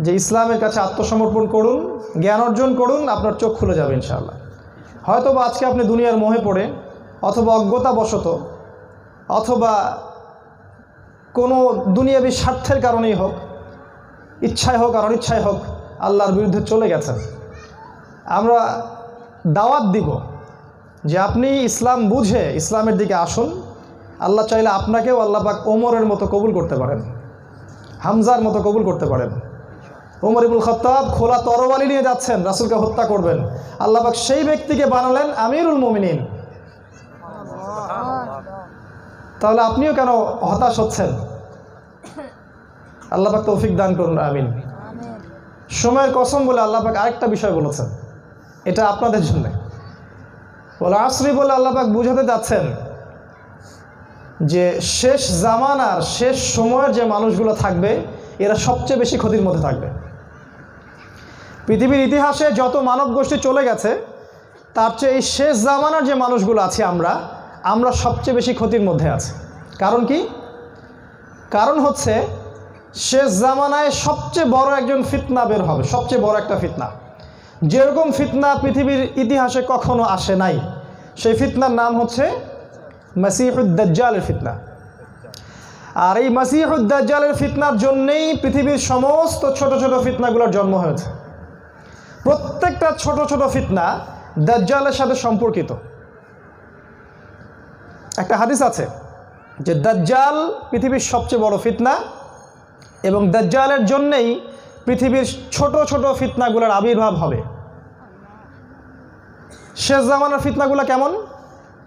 যে ইসলামের কাছে আত্মসমর্পণ করুন, জ্ঞান অর্জন করুন, আপনার চোখ খুলে যাবে ইনশাআল্লাহ। হয়তো বা আজকে আপনি দুনিয়ার মোহে পড়ে অথবা অজ্ঞতাবশত অথবা কোনো দুনিয়াবী স্বার্থের কারণেই হোক, ইচ্ছায় হোক আর অনিচ্ছায় হোক, আল্লাহর বিরুদ্ধে চলে গেছেন। আমরা দাওয়াত দিব যে আপনি ইসলাম বুঝে ইসলামের দিকে আসুন। আল্লাহ চাইলে আপনাকেও আল্লাহ পাক ওমরের মতো কবুল করতে পারেন, হামজার মতো কবুল করতে পারেন। ওমর ইবনুল খাত্তাব খোলা তরবারি নিয়ে যাচ্ছেন, রাসূলকে হত্যা করবেন, আল্লাহ পাক সেই ব্যক্তিকে বানালেন আমিরুল মুমিনিন। তাহলে আপনিও কেন হতাশ হচ্ছেন? আল্লাহ পাক তৌফিক দান করুন, আমিন। সময়ের কসম বলে আল্লাহ পাক আরেকটা বিষয় বলেছেন, এটা আপনাদের জন্য। ওয়াল আসরি বলে আল্লাহ পাক বুঝাতে যাচ্ছেন যে শেষ জামানার শেষ সময়ের যে মানুষগুলো থাকবে এরা সবচেয়ে বেশি ক্ষতির মধ্যে থাকবে। পৃথিবীর ইতিহাসে যত মানব গোষ্ঠী চলে গেছে তার চেয়ে এই শেষ জামানার যে মানুষগুলো আছি আমরা সবচেয়ে বেশি ক্ষতির মধ্যে আছি। কারণ কি? কারণ হচ্ছে শেষ জামানায় সবচেয়ে বড় একজন ফিতনা বের হবে, সবচেয়ে বড় একটা ফিতনা, যেরকম ফিতনা পৃথিবীর ইতিহাসে কখনো আসে নাই। সেই ফিতনার নাম হচ্ছে মাসিহুদ দাজ্জালের ফিতনা। আর এই মাসিহুদ দাজ্জালের ফিতনার জন্যেই পৃথিবীর সমস্ত ছোট ছোট ফিতনাগুলোর জন্ম হয়েছে। প্রত্যেকটা ছোট ছোট ফিতনা দাজ্জালের সাথে সম্পর্কিত। একটা হাদিস আছে যে দাজ্জাল পৃথিবীর সবচেয়ে বড় ফিতনা এবং দাজ্জালের জন্যেই পৃথিবীর ছোট ছোট ফিতনাগুলোর আবির্ভাব হবে। শেষ জামানার ফিতনাগুলো কেমন?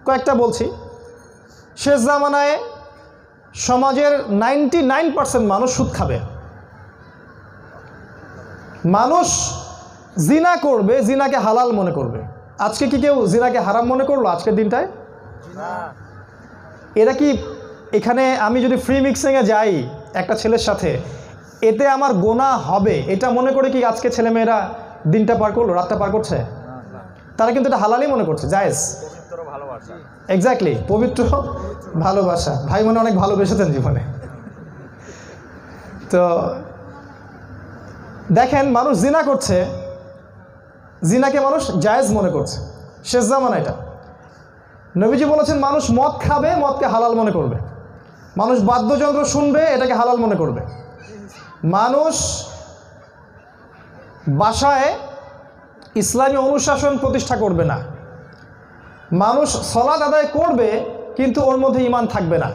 কয়েকটা বলছি। শেষ জামানায় সমাজের 99% মানুষ সুদ খাবে, মানুষ জিনা করবে, জিনাকে হালাল মনে করবে। আজকে কি কেউ জিনাকে হারাম মনে করলো আজকের দিনটায়? এরা কি এখানে আমি যদি ফ্রি মিক্সিংয়ে যাই একটা ছেলের সাথে, এতে আমার গোনা হবে এটা মনে করে কি আজকে ছেলেমেয়েরা দিনটা পার করলো, রাতটা পার করছে? তারা কিন্তু এটা হালালই মনে করছে, জায়েজ। এক্স্যাক্টলি, পবিত্র ভালোবাসা। ভাই মনে অনেক ভালোবেসেছেন জীবনে। তো দেখেন, মানুষ জিনা করছে, জিনাকে মানুষ জায়েজ মনে করছে। শেষ জামানা এটা। নবীজি বলেছেন মানুষ মদ খাবে, মদকে হালাল মনে করবে। মানুষ বাদ্যযন্ত্র শুনবে, এটাকে হালাল মনে করবে। মানুষ বাসায় ইসলামী অনুশাসন প্রতিষ্ঠা করবে না। মানুষ সালাত আদায় করবে কিন্তু ওর মধ্যে ঈমান থাকবে না।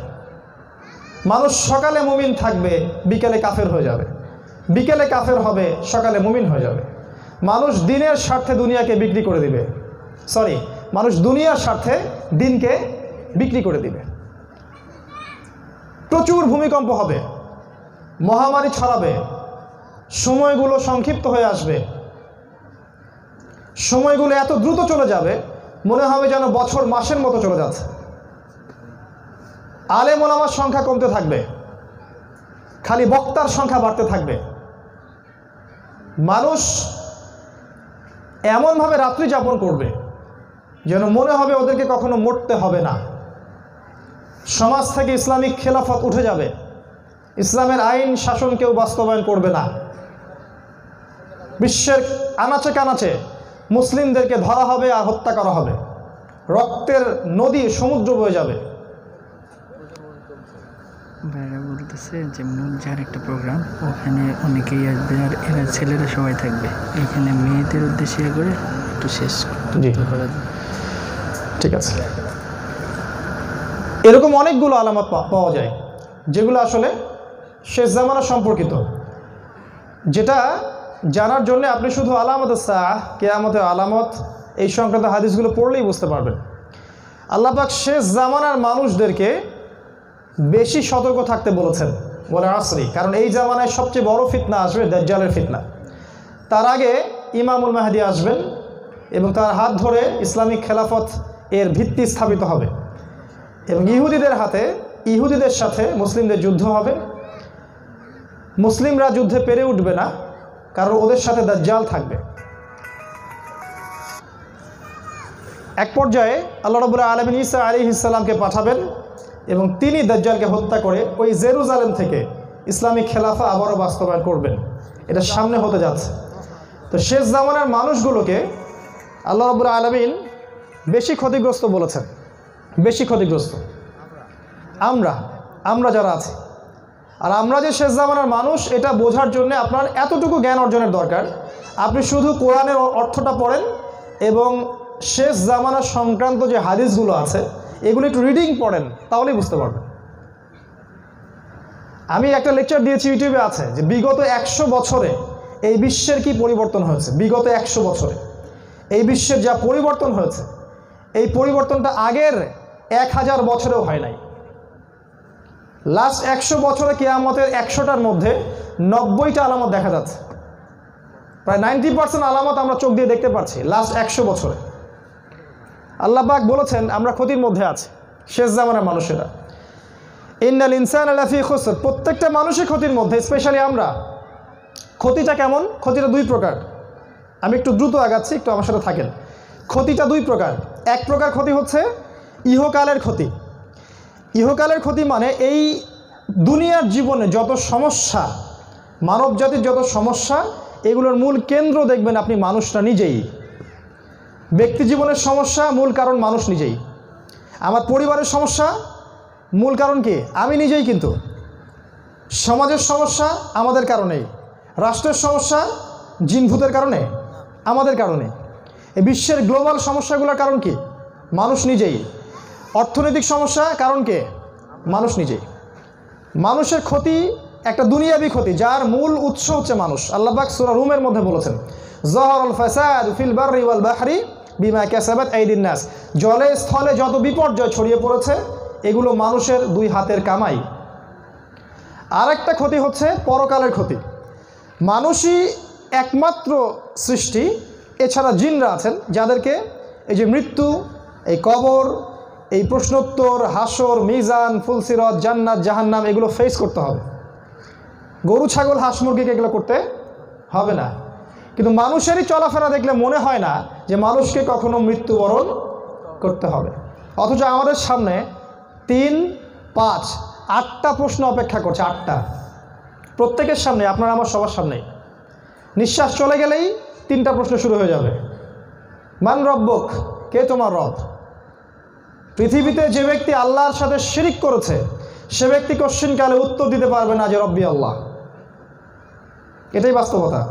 মানুষ সকালে মুমিন থাকবে, বিকেলে কাফের হয়ে যাবে, বিকেলে কাফের হবে, সকালে মুমিন হয়ে যাবে। মানুষ দিনের স্বার্থে দুনিয়াকে বিক্রি করে দিবে, মানুষ দুনিয়ার স্বার্থে দিনকে বিক্রি করে দিবে। প্রচুর ভূমিকম্প হবে, মহামারী ছড়াবে, সময়গুলো সংক্ষিপ্ত হয়ে আসবে, সময়গুলো এত দ্রুত চলে যাবে মনে হবে যেন বছর মাসের মতো চলে যাচ্ছে। আলেম ওলামার সংখ্যা কমতে থাকবে, খালি বক্তার সংখ্যা বাড়তে থাকবে। মানুষ এমনভাবে রাত্রি যাপন করবে যেন মনে হবে ওদেরকে কখনো মরতে হবে না। সমাজ থেকে ইসলামিক খেলাফত উঠে যাবে, ইসলামের আইন শাসন কেউ বাস্তবায়ন করবে না। বিশ্বের আনাচে কানাচে মুসলিমদেরকে ধরা হবে আর হত্যা করা হবে, রক্তের নদী সমুদ্র বয়ে যাবে। ভাইরা বলতেছে যে মৌজার একটা প্রোগ্রাম, ওখানে অনেকেই আসবে আর এরা ছেলেরা সবাই থাকবে, এখানে মেয়েদের উদ্দেশ্যে করে একটু শেষ করা যায়। ঠিক আছে। এরকম অনেকগুলো আলামত পাওয়া যায় যেগুলো আসলে শেষ জামানা সম্পর্কিত, যেটা জানার জন্য আপনি শুধু আলামত সাহ, কিয়ামতের আলামত, এই সংক্রান্ত হাদিসগুলো পড়লেই বুঝতে পারবেন। আল্লাহ পাক শেষ জামানার মানুষদেরকে বেশি সতর্ক থাকতে বলেছেন, বলে আসরি, কারণ এই জামানায় সবচেয়ে বড় ফিতনা আসবে দাজ্জালের ফিতনা। তার আগে ইমামুল মাহদি আসবেন এবং তার হাত ধরে ইসলামিক খেলাফত এর ভিত্তি স্থাপিত হবে এবং ইহুদিদের সাথে মুসলিমদের যুদ্ধ হবে। মুসলিমরা যুদ্ধে পেরে উঠবে না, কারণ ওদের সাথে দাজ্জাল থাকবে। এক পর্যায়ে আল্লাহ রাব্বুল আলামিন ঈসা আলাইহিস সালামকে পাঠাবেন এবং তিনি দাজ্জালকে হত্যা করে ওই জেরুজালেম থেকে ইসলামিক খেলাফা আবারও বাস্তবায়ন করবেন। এটা সামনে হতে যাচ্ছে। তো শেষ জামানার মানুষগুলোকে আল্লাহ রাব্বুল আলামিন বেশি ক্ষতিগ্রস্ত বলেছেন, বেশি ক্ষতিগ্রস্ত আমরা যারা আছি। আর আমরা যে শেষ জামানার মানুষ এটা বোঝার জন্য আপনার এতটুকু জ্ঞান অর্জনের দরকার, আপনি শুধু কোরআনের অর্থটা পড়েন এবং শেষ জামানা সংক্রান্ত যে হাদিসগুলো আছে এগুলো একটু রিডিং পড়েন, তাহলেই বুঝতে পারবেন। আমি একটা লেকচার দিয়েছি, ইউটিউবে আছে, যে বিগত 100 বছরে এই বিশ্বের কি পরিবর্তন হয়েছে। বিগত 100 বছরে এই বিশ্বের যা পরিবর্তন হয়েছে, এই পরিবর্তনটা আগের 1000 বছরেও হয় নাই। লাস্ট 100 বছরে কিয়ামতের 100টার মধ্যে 90টা আলামত দেখা যাচ্ছে। প্রায় 90% আলামত আমরা চোখ দিয়ে দেখতে পাচ্ছি লাস্ট 100 বছরে। আল্লাহ পাক বলেছেন আমরা ক্ষতির মধ্যে আছি, শেষ জামানার মানুষেরা। ইন্নাল ইনসানা লাফি খুসর, প্রত্যেকটা মানুষই ক্ষতির মধ্যে, স্পেশালি আমরা। ক্ষতিটা কেমন? ক্ষতিটা 2 প্রকার। আমি একটু দ্রুত আগাচ্ছি, একটু আমার সাথে থাকেন। ক্ষতিটা 2 প্রকার। এক প্রকার ক্ষতি হচ্ছে ইহকালের ক্ষতি। ইহকালের ক্ষতি মানে এই দুনিয়ার জীবনে যত সমস্যা, মানব জাতির যত সমস্যা, এগুলোর মূল কেন্দ্র দেখবেন আপনি মানুষরা নিজেই। ব্যক্তি জীবনের সমস্যা মূল কারণ মানুষ নিজেই। আমার পরিবারের সমস্যা মূল কারণ কি? আমি নিজেই। কিন্তু সমাজের সমস্যা আমাদের কারণেই, রাষ্ট্রের সমস্যা জিনভূতের কারণে, আমাদের কারণে। এই বিশ্বের গ্লোবাল সমস্যাগুলোর কারণ কি? মানুষ নিজেই। অর্থনৈতিক সমস্যা কারণ কে? মানুষ নিজেই। মানুষের ক্ষতি একটা দুনিয়াবি ক্ষতি, যার মূল উৎস হচ্ছে মানুষ। আল্লাহ পাক সূরা রুমের মধ্যে বলেছেন, যাহারাল ফাসাদ ফিল বাররি ওয়াল বাহরি বিমা কাসাবাত আইদিন নাস। জলে স্থলে যত বিপর্যয় ছড়িয়ে পড়েছে এগুলো মানুষের 2 হাতের কামাই। আরেকটা ক্ষতি হচ্ছে পরকালের ক্ষতি। মানুষই একমাত্র সৃষ্টি, এছাড়া জিনরা আছেন যাদেরকে এই যে মৃত্যু, এই কবর, এই প্রশ্নোত্তর, হাসর, মিজান, ফুলসিরাত, জান্নাত, জাহান্নাম এগুলো ফেস করতে হবে। গরু, ছাগল, হাঁস, মুরগিকে এগুলো করতে হবে না। কিন্তু মানুষেরই চলাফেরা দেখলে মনে হয় না যে মানুষকে কখনো মৃত্যুবরণ করতে হবে। অথচ আমাদের সামনে 3, 5, 8টা প্রশ্ন অপেক্ষা করছে। 8টা, প্রত্যেকের সামনে, আপনার আমার সবার সামনেই। নিঃশ্বাস চলে গেলেই 3টা প্রশ্ন শুরু হয়ে যাবে। মান রব্বুক, কে তোমার রব? পৃথিবীতে যে ব্যক্তি আল্লাহর সাথে শিরিক করেছে সে ব্যক্তি কোশ্চিনকালে উত্তর দিতে পারবে না যে রব্বি আল্লাহ। এটাই বাস্তবতা।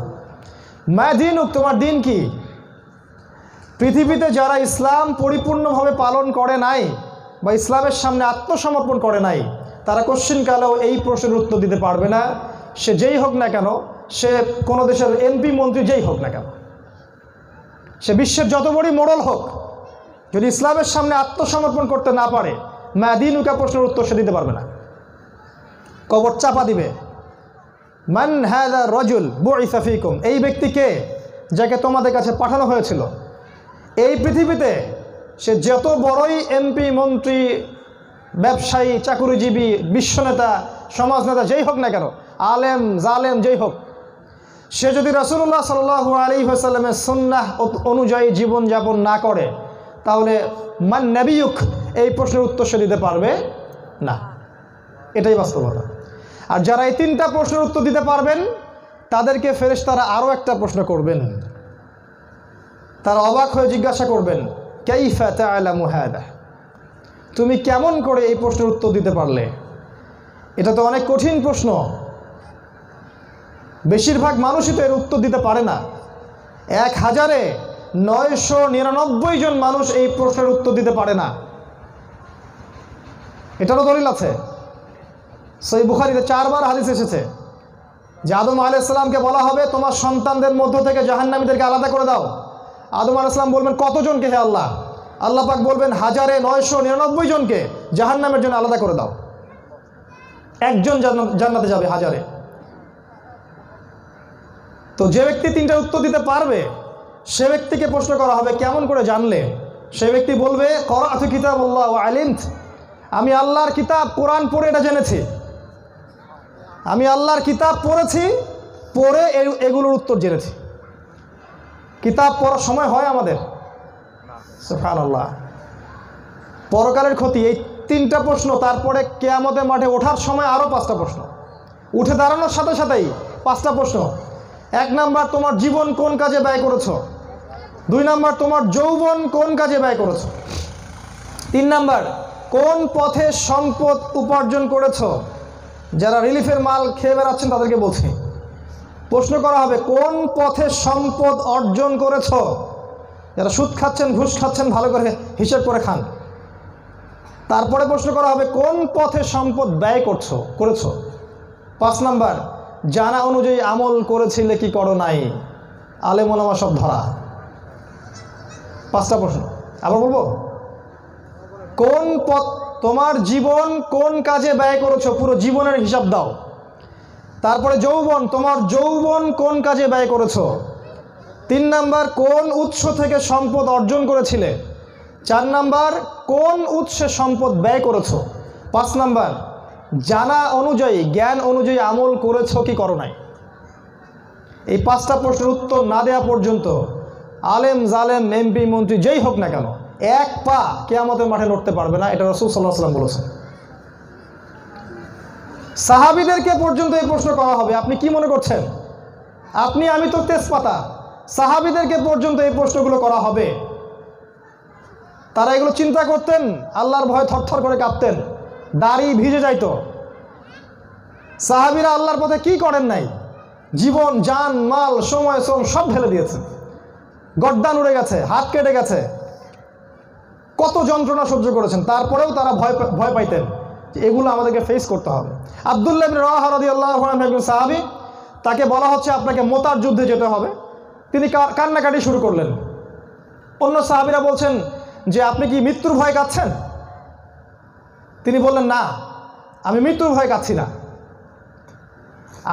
মা দিনুক, তোমার দিন কি? পৃথিবীতে যারা ইসলাম পরিপূর্ণভাবে পালন করে নাই বা ইসলামের সামনে আত্মসমর্পণ করে নাই, তারা কোশ্চিনকালেও এই প্রশ্নের উত্তর দিতে পারবে না। সে যেই হোক না কেন, সে কোনো দেশের এমপি মন্ত্রী যেই হোক না কেন, সে বিশ্বের যত বড়ই মোড়ল হোক, যদি ইসলামের সামনে আত্মসমর্পণ করতে না পারে, মা দিনুকা প্রশ্নের উত্তর সে দিতে পারবে না। কবর চাপা দিবে। মান হাযা রাজুল বুইসা ফীকুম, এই ব্যক্তি কে যাকে তোমাদের কাছে পাঠানো হয়েছিল। এই পৃথিবীতে সে যত বড়ই এমপি, মন্ত্রী, ব্যবসায়ী, চাকুরিজীবী, বিশ্বনেতা, সমাজনেতা যেই হোক না কেন, আলেম, জালেম যেই হোক, সে যদি রাসূলুল্লাহ সাল্লাল্লাহু আলাইহি ওয়াসাল্লামের সুন্নাহ অনুযায়ী জীবনযাপন না করে, তাহলে মান নবিয়ুক এই প্রশ্নের উত্তর সে দিতে পারবে না। এটাই বাস্তবতা। আর যারা এই 3টা প্রশ্নের উত্তর দিতে পারবেন তাদেরকে ফেরেশতারা আরও একটা প্রশ্ন করবেন। তারা অবাক হয়ে জিজ্ঞাসা করবেন, কাইফা তা'লামু হাদা, তুমি কেমন করে এই প্রশ্নের উত্তর দিতে পারলে? এটা তো অনেক কঠিন প্রশ্ন। বেশিরভাগ মানুষই তো এর উত্তর দিতে পারে না। 1000-এ 999 জন মানুষ এই প্রশ্নের উত্তর দিতে পারে না। এটারও দলিল আছে। সহিহ বুখারীতে 4 বার হাদিস এসেছে যে আদম আলাইহিস সালামকে বলা হবে তোমার সন্তানদের মধ্য থেকে জাহান্নামীদেরকে আলাদা করে দাও। আদম আলাইহিস সালাম বলবেন কতজনকে হে আল্লাহ? আল্লাহ পাক বলবেন 1000-এ 999 জনকে জাহান্নামের জন্য আলাদা করে দাও। একজন জান্নাতে যাবে 1000-এ। তো যে ব্যক্তি 3টা উত্তর দিতে পারবে সে ব্যক্তিকে প্রশ্ন করা হবে কেমন করে জানলে? সে ব্যক্তি বলবে করাতু কিতাবাল্লাহ ওয়া আলিমত, আমি আল্লাহর কিতাব কোরআন পড়ে এটা জেনেছি। আমি আল্লাহর কিতাব পড়েছি পড়ে এগুলোর উত্তর জেনেছি। কিতাব পড়ার সময় হয় আমাদের? সুবহানাল্লাহ। পরকালের ক্ষতি, এই 3টা প্রশ্ন, তারপরে কিয়ামতের মাঠে ওঠার সময় আরও 5টা প্রশ্ন, উঠে দাঁড়ানোর সাথে সাথেই 5টা প্রশ্ন। 1 নাম্বার, তোমার জীবন কোন কাজে ব্যয় করেছো? 2 নাম্বার, তোমার যৌবন কোন কাজে ব্যয় করেছো? 3 নাম্বার, কোন পথে সম্পদ উপার্জন করেছো? যারা রিলিফের মাল খেয়ে বেড়াচ্ছেন তাদেরকে বলছি, প্রশ্ন করা হবে কোন পথে সম্পদ অর্জন করেছো? যারা সুদ খাচ্ছেন, ঘুষ খাচ্ছেন, ভালো করে হিসেব করে খান। তারপরে প্রশ্ন করা হবে কোন পথে সম্পদ ব্যয় করেছো? 5 নাম্বার, জানা অনুযায়ী আমল করেছিলে কি করো নাই? আলেম ওলামা সব ধরা। 5টা প্রশ্ন। আবার বলবো, কোন পথ, তোমার জীবন কোন কাজে ব্যয় করেছো? পুরো জীবনের হিসাব দাও। তারপরে যৌবন, তোমার যৌবন কোন কাজে ব্যয় করেছো? 3 নাম্বার, কোন উৎস থেকে সম্পদ অর্জন করেছিলে? 4 নাম্বার, কোন উৎসে সম্পদ ব্যয় করেছো? 5 নাম্বার, জানা অনুযায়ী, জ্ঞান অনুযায়ী আমল করেছো কি করো নাই? এই 5টা প্রশ্নের উত্তর না দেওয়া পর্যন্ত আলেম জালেম এমপি মন্ত্রী যেই হোক না কেন, 1 পা কিয়ামতের মাঠে লড়তে পারবে না। এটা রাসূল সাল্লাল্লাহু আলাইহি ওয়াসাল্লাম বলেছেন। সাহাবীদেরকে পর্যন্ত এই প্রশ্ন করা হবে। আপনি কি মনে করছেন? আমি তো তেজপাতা। সাহাবীদেরকে পর্যন্ত এই প্রশ্নগুলো করা হবে। তারা এগুলো চিন্তা করতেন, আল্লাহর ভয়ে থরথর করে কাঁপতেন, দাড়ি ভিজে যাইত। সাহাবীরা আল্লাহর পথে কি করেন নাই? জীবন, জান, মাল, সময়, শ্রম সব ঢেলে দিয়েছে। গর্দান উড়ে গেছে, হাত কেটে গেছে, কত যন্ত্রণা সহ্য করেছেন। তারপরেও তারা ভয় পাইতেন যে এগুলো আমাদেরকে ফেস করতে হবে। আব্দুল্লাহ ইবনে রাওয়াহা রাদিয়াল্লাহু আনহু একজন সাহাবী, তাকে বলা হচ্ছে আপনাকে মোতার যুদ্ধে যেতে হবে। তিনি কান্নাকাটি শুরু করলেন। অন্য সাহাবীরা বলছেন যে আপনি কি মৃত্যুর ভয় কাঁদছেন? তিনি বললেন না, আমি মৃত্যুর ভয় কাঁদছি না।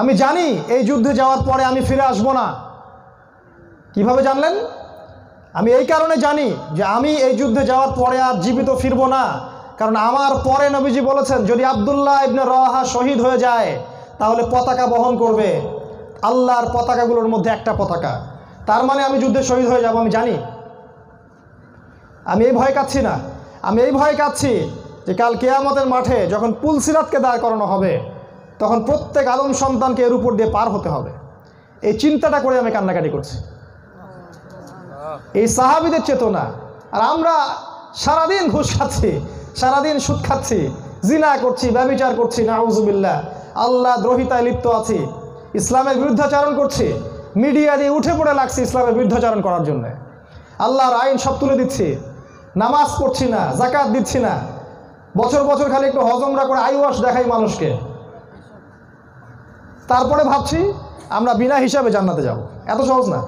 আমি জানি এই যুদ্ধে যাওয়ার পরে আমি ফিরে আসবো না। কিভাবে জানলেন? আমি এই কারণে জানি যে আমি এই যুদ্ধে যাওয়ার পরে আর জীবিত ফিরবো না, কারণ আমার পরে নবীজি বলেছেন যদি আব্দুল্লাহ ইবনে রাওয়াহা শহীদ হয়ে যায় তাহলে পতাকা বহন করবে আল্লাহর পতাকাগুলোর মধ্যে একটা পতাকা। তার মানে আমি যুদ্ধে শহীদ হয়ে যাব, আমি জানি। আমি এই ভয় কাঁদছি না, আমি এই ভয় কাঁদছি যে কাল কিয়ামতের মাঠে যখন পুলসিরাতকে দাঁড় করানো হবে তখন প্রত্যেক আদম সন্তানকে এর উপর দিয়ে পার হতে হবে। এই চিন্তাটা করে আমি কান্নাকাটি করছি। এই সাহাবীদের চেতনা। আর আমরা সারাদিন ঘুষ খাচ্ছি, সারাদিন সুদ খাচ্ছি, জিনা করছি, ব্যভিচার করছি, নাউজুবিল্লাহ, আল্লাহ দ্রোহিতায় লিপ্ত আছি, ইসলামের বিরুদ্ধাচারণ করছি, মিডিয়া দিয়ে উঠে পড়ে লাগছি ইসলামের বিরুদ্ধাচারণ করার জন্য। আল্লাহর আইন সব তুলে দিচ্ছি, নামাজ পড়ছি না, যাকাত দিচ্ছি না, বছর বছর খালি একটু হজমরা করে আইওয়াশ দেখাই মানুষকে। তারপরে ভাবছি আমরা বিনা হিসাবে জান্নাতে যাব। এত সহজ না,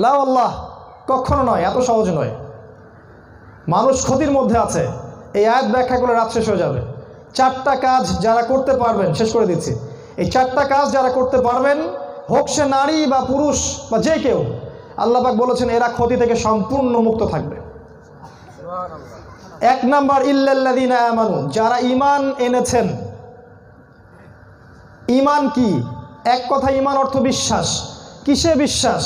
লা আল্লাহ, কখনো নয়, এত সহজ নয়। মানুষ ক্ষতির মধ্যে আছে। এই আয়াত ব্যাখ্যা করে রাত শেষ হয়ে যাবে। 4টা কাজ যারা করতে পারবেন, শেষ করে দিচ্ছি, এই 4টা কাজ যারা করতে পারবেন, হোক সে নারী বা পুরুষ বা যে কেউ, আল্লাহ পাক বলেছেন এরা ক্ষতি থেকে সম্পূর্ণ মুক্ত থাকবে। 1 নাম্বার, ইল্লাল্লাযীনা আমানু, যারা ঈমান এনেছেন। ঈমান কি? এক কথা, ঈমান অর্থ বিশ্বাস। কিসে বিশ্বাস?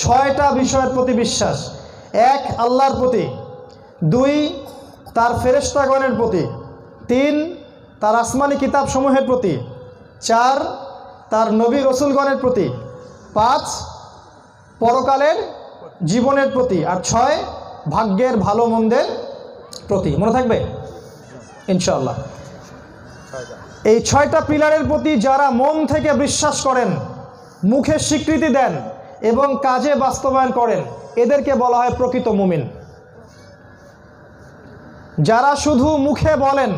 6টা বিষয়ের প্রতি বিশ্বাস। 1 আল্লাহর প্রতি, 2 তার ফেরেশতাগণের প্রতি, 3 তার আসমানি কিতাব সমূহের প্রতি, 4 তার নবী রসুলগণের প্রতি, 5 পরকালের জীবনের প্রতি, আর 6 ভাগ্যের ভালো মন্দের প্রতি। মনে থাকবে ইনশাআল্লাহ। এই 6টা পিলারের প্রতি যারা মন থেকে বিশ্বাস করেন, মুখে স্বীকৃতি দেন এবং কাজে বাস্তবায়ন করেন, এদেরকে বলা হয় প্রকৃত মুমিন। যারা শুধু মুখে বলেন,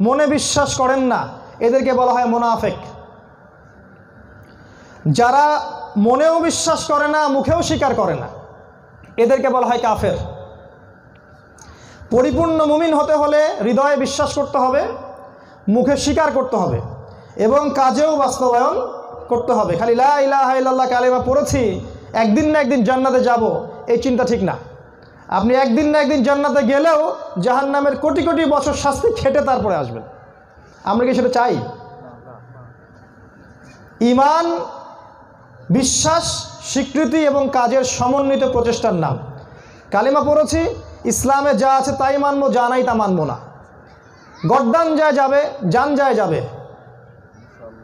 মনে বিশ্বাস করেন না, এদেরকে বলা হয় মুনাফিক। যারা মনেও বিশ্বাস করে না, মুখেও স্বীকার করে না, এদেরকে বলা হয় কাফের। পরিপূর্ণ মুমিন হতে হলে হৃদয়ে বিশ্বাস করতে হবে, মুখে স্বীকার করতে হবে এবং কাজেও বাস্তবায়ন করতে হবে। খালি লা ইলাহা ইল্লাল্লাহ কালেমা পড়েছি, একদিন না একদিন জান্নাতে যাব, এই চিন্তা ঠিক না। আপনি একদিন না একদিন জান্নাতে গেলেও জাহান্নামের কোটি কোটি বছর শাস্তি খেটে তারপরে আসবেন। আমরা কি সেটা চাই? ঈমান বিশ্বাস, স্বীকৃতি এবং কাজের সমন্বিত প্রচেষ্টার নাম। কালিমা পড়েছি, ইসলামে যা আছে তাই মানবো, যা নাই তা মানবো না। গর্দান যায় যাবে, জান যায় যাবে,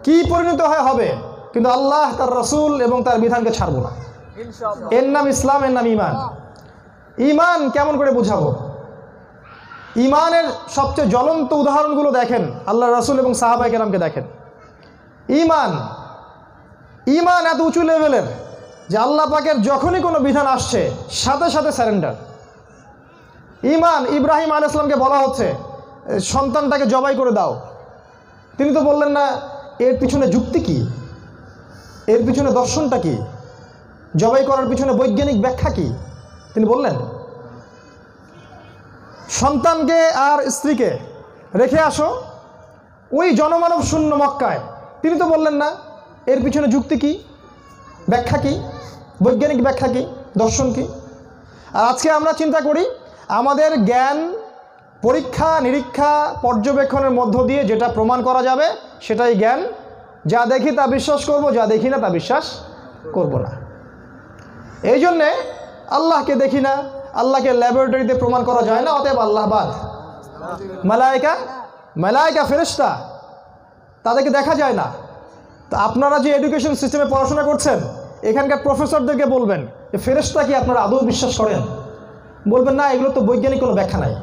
কি পরিণত হয় হবে, কিন্তু আল্লাহ, তার রসুল এবং তার বিধানকে ছাড়বো না। এর নাম ইসলাম, এর নাম ইমান। ইমান কেমন করে বুঝাবো? ইমানের সবচেয়ে জ্বলন্ত উদাহরণগুলো দেখেন, আল্লাহ রসুল এবং সাহাবায়ে কেরামকে দেখেন। ইমান এত উঁচু লেভেলের যে আল্লাহ পাকের যখনই কোনো বিধান আসছে সাথে সাথে স্যারেন্ডার। ইমান, ইব্রাহিম আলাইহিস সালামকে বলা হচ্ছে সন্তানটাকে জবাই করে দাও, তিনি তো বললেন না এর পিছনে যুক্তি কি, এর পিছনে দর্শনটা কি, জবাই করার পিছনে বৈজ্ঞানিক ব্যাখ্যা কি, তিনি বললেন। সন্তানকে আর স্ত্রীকে রেখে আসো ওই জনমানব শূন্য মক্কায়, তিনি তো বললেন না এর পিছনে যুক্তি কি, ব্যাখ্যা কি, বৈজ্ঞানিক ব্যাখ্যা কি, দর্শন কি। আর আজকে আমরা চিন্তা করি আমাদের জ্ঞান, পরীক্ষা নিরীক্ষা, পর্যবেক্ষণের মধ্য দিয়ে যেটা প্রমাণ করা যাবে সেটাই জ্ঞান। যা দেখি তা বিশ্বাস করব, যা দেখি না তা বিশ্বাস করব না। এই জন্যে আল্লাহকে দেখি না, আল্লাহকে ল্যাবরেটরিতে প্রমাণ করা যায় না, অতএব আল্লাহ বাদ। মালায়েকা ফেরেশতা, তাদেরকে দেখা যায় না। তো আপনারা যে এডুকেশন সিস্টেমে পড়াশোনা করছেন, এখানকার প্রফেসরদেরকে বলবেন যে ফেরেশতা কি আপনারা আদৌ বিশ্বাস করেন? বলবেন না, এগুলো তো বৈজ্ঞানিক কোনো ব্যাখ্যা নাই।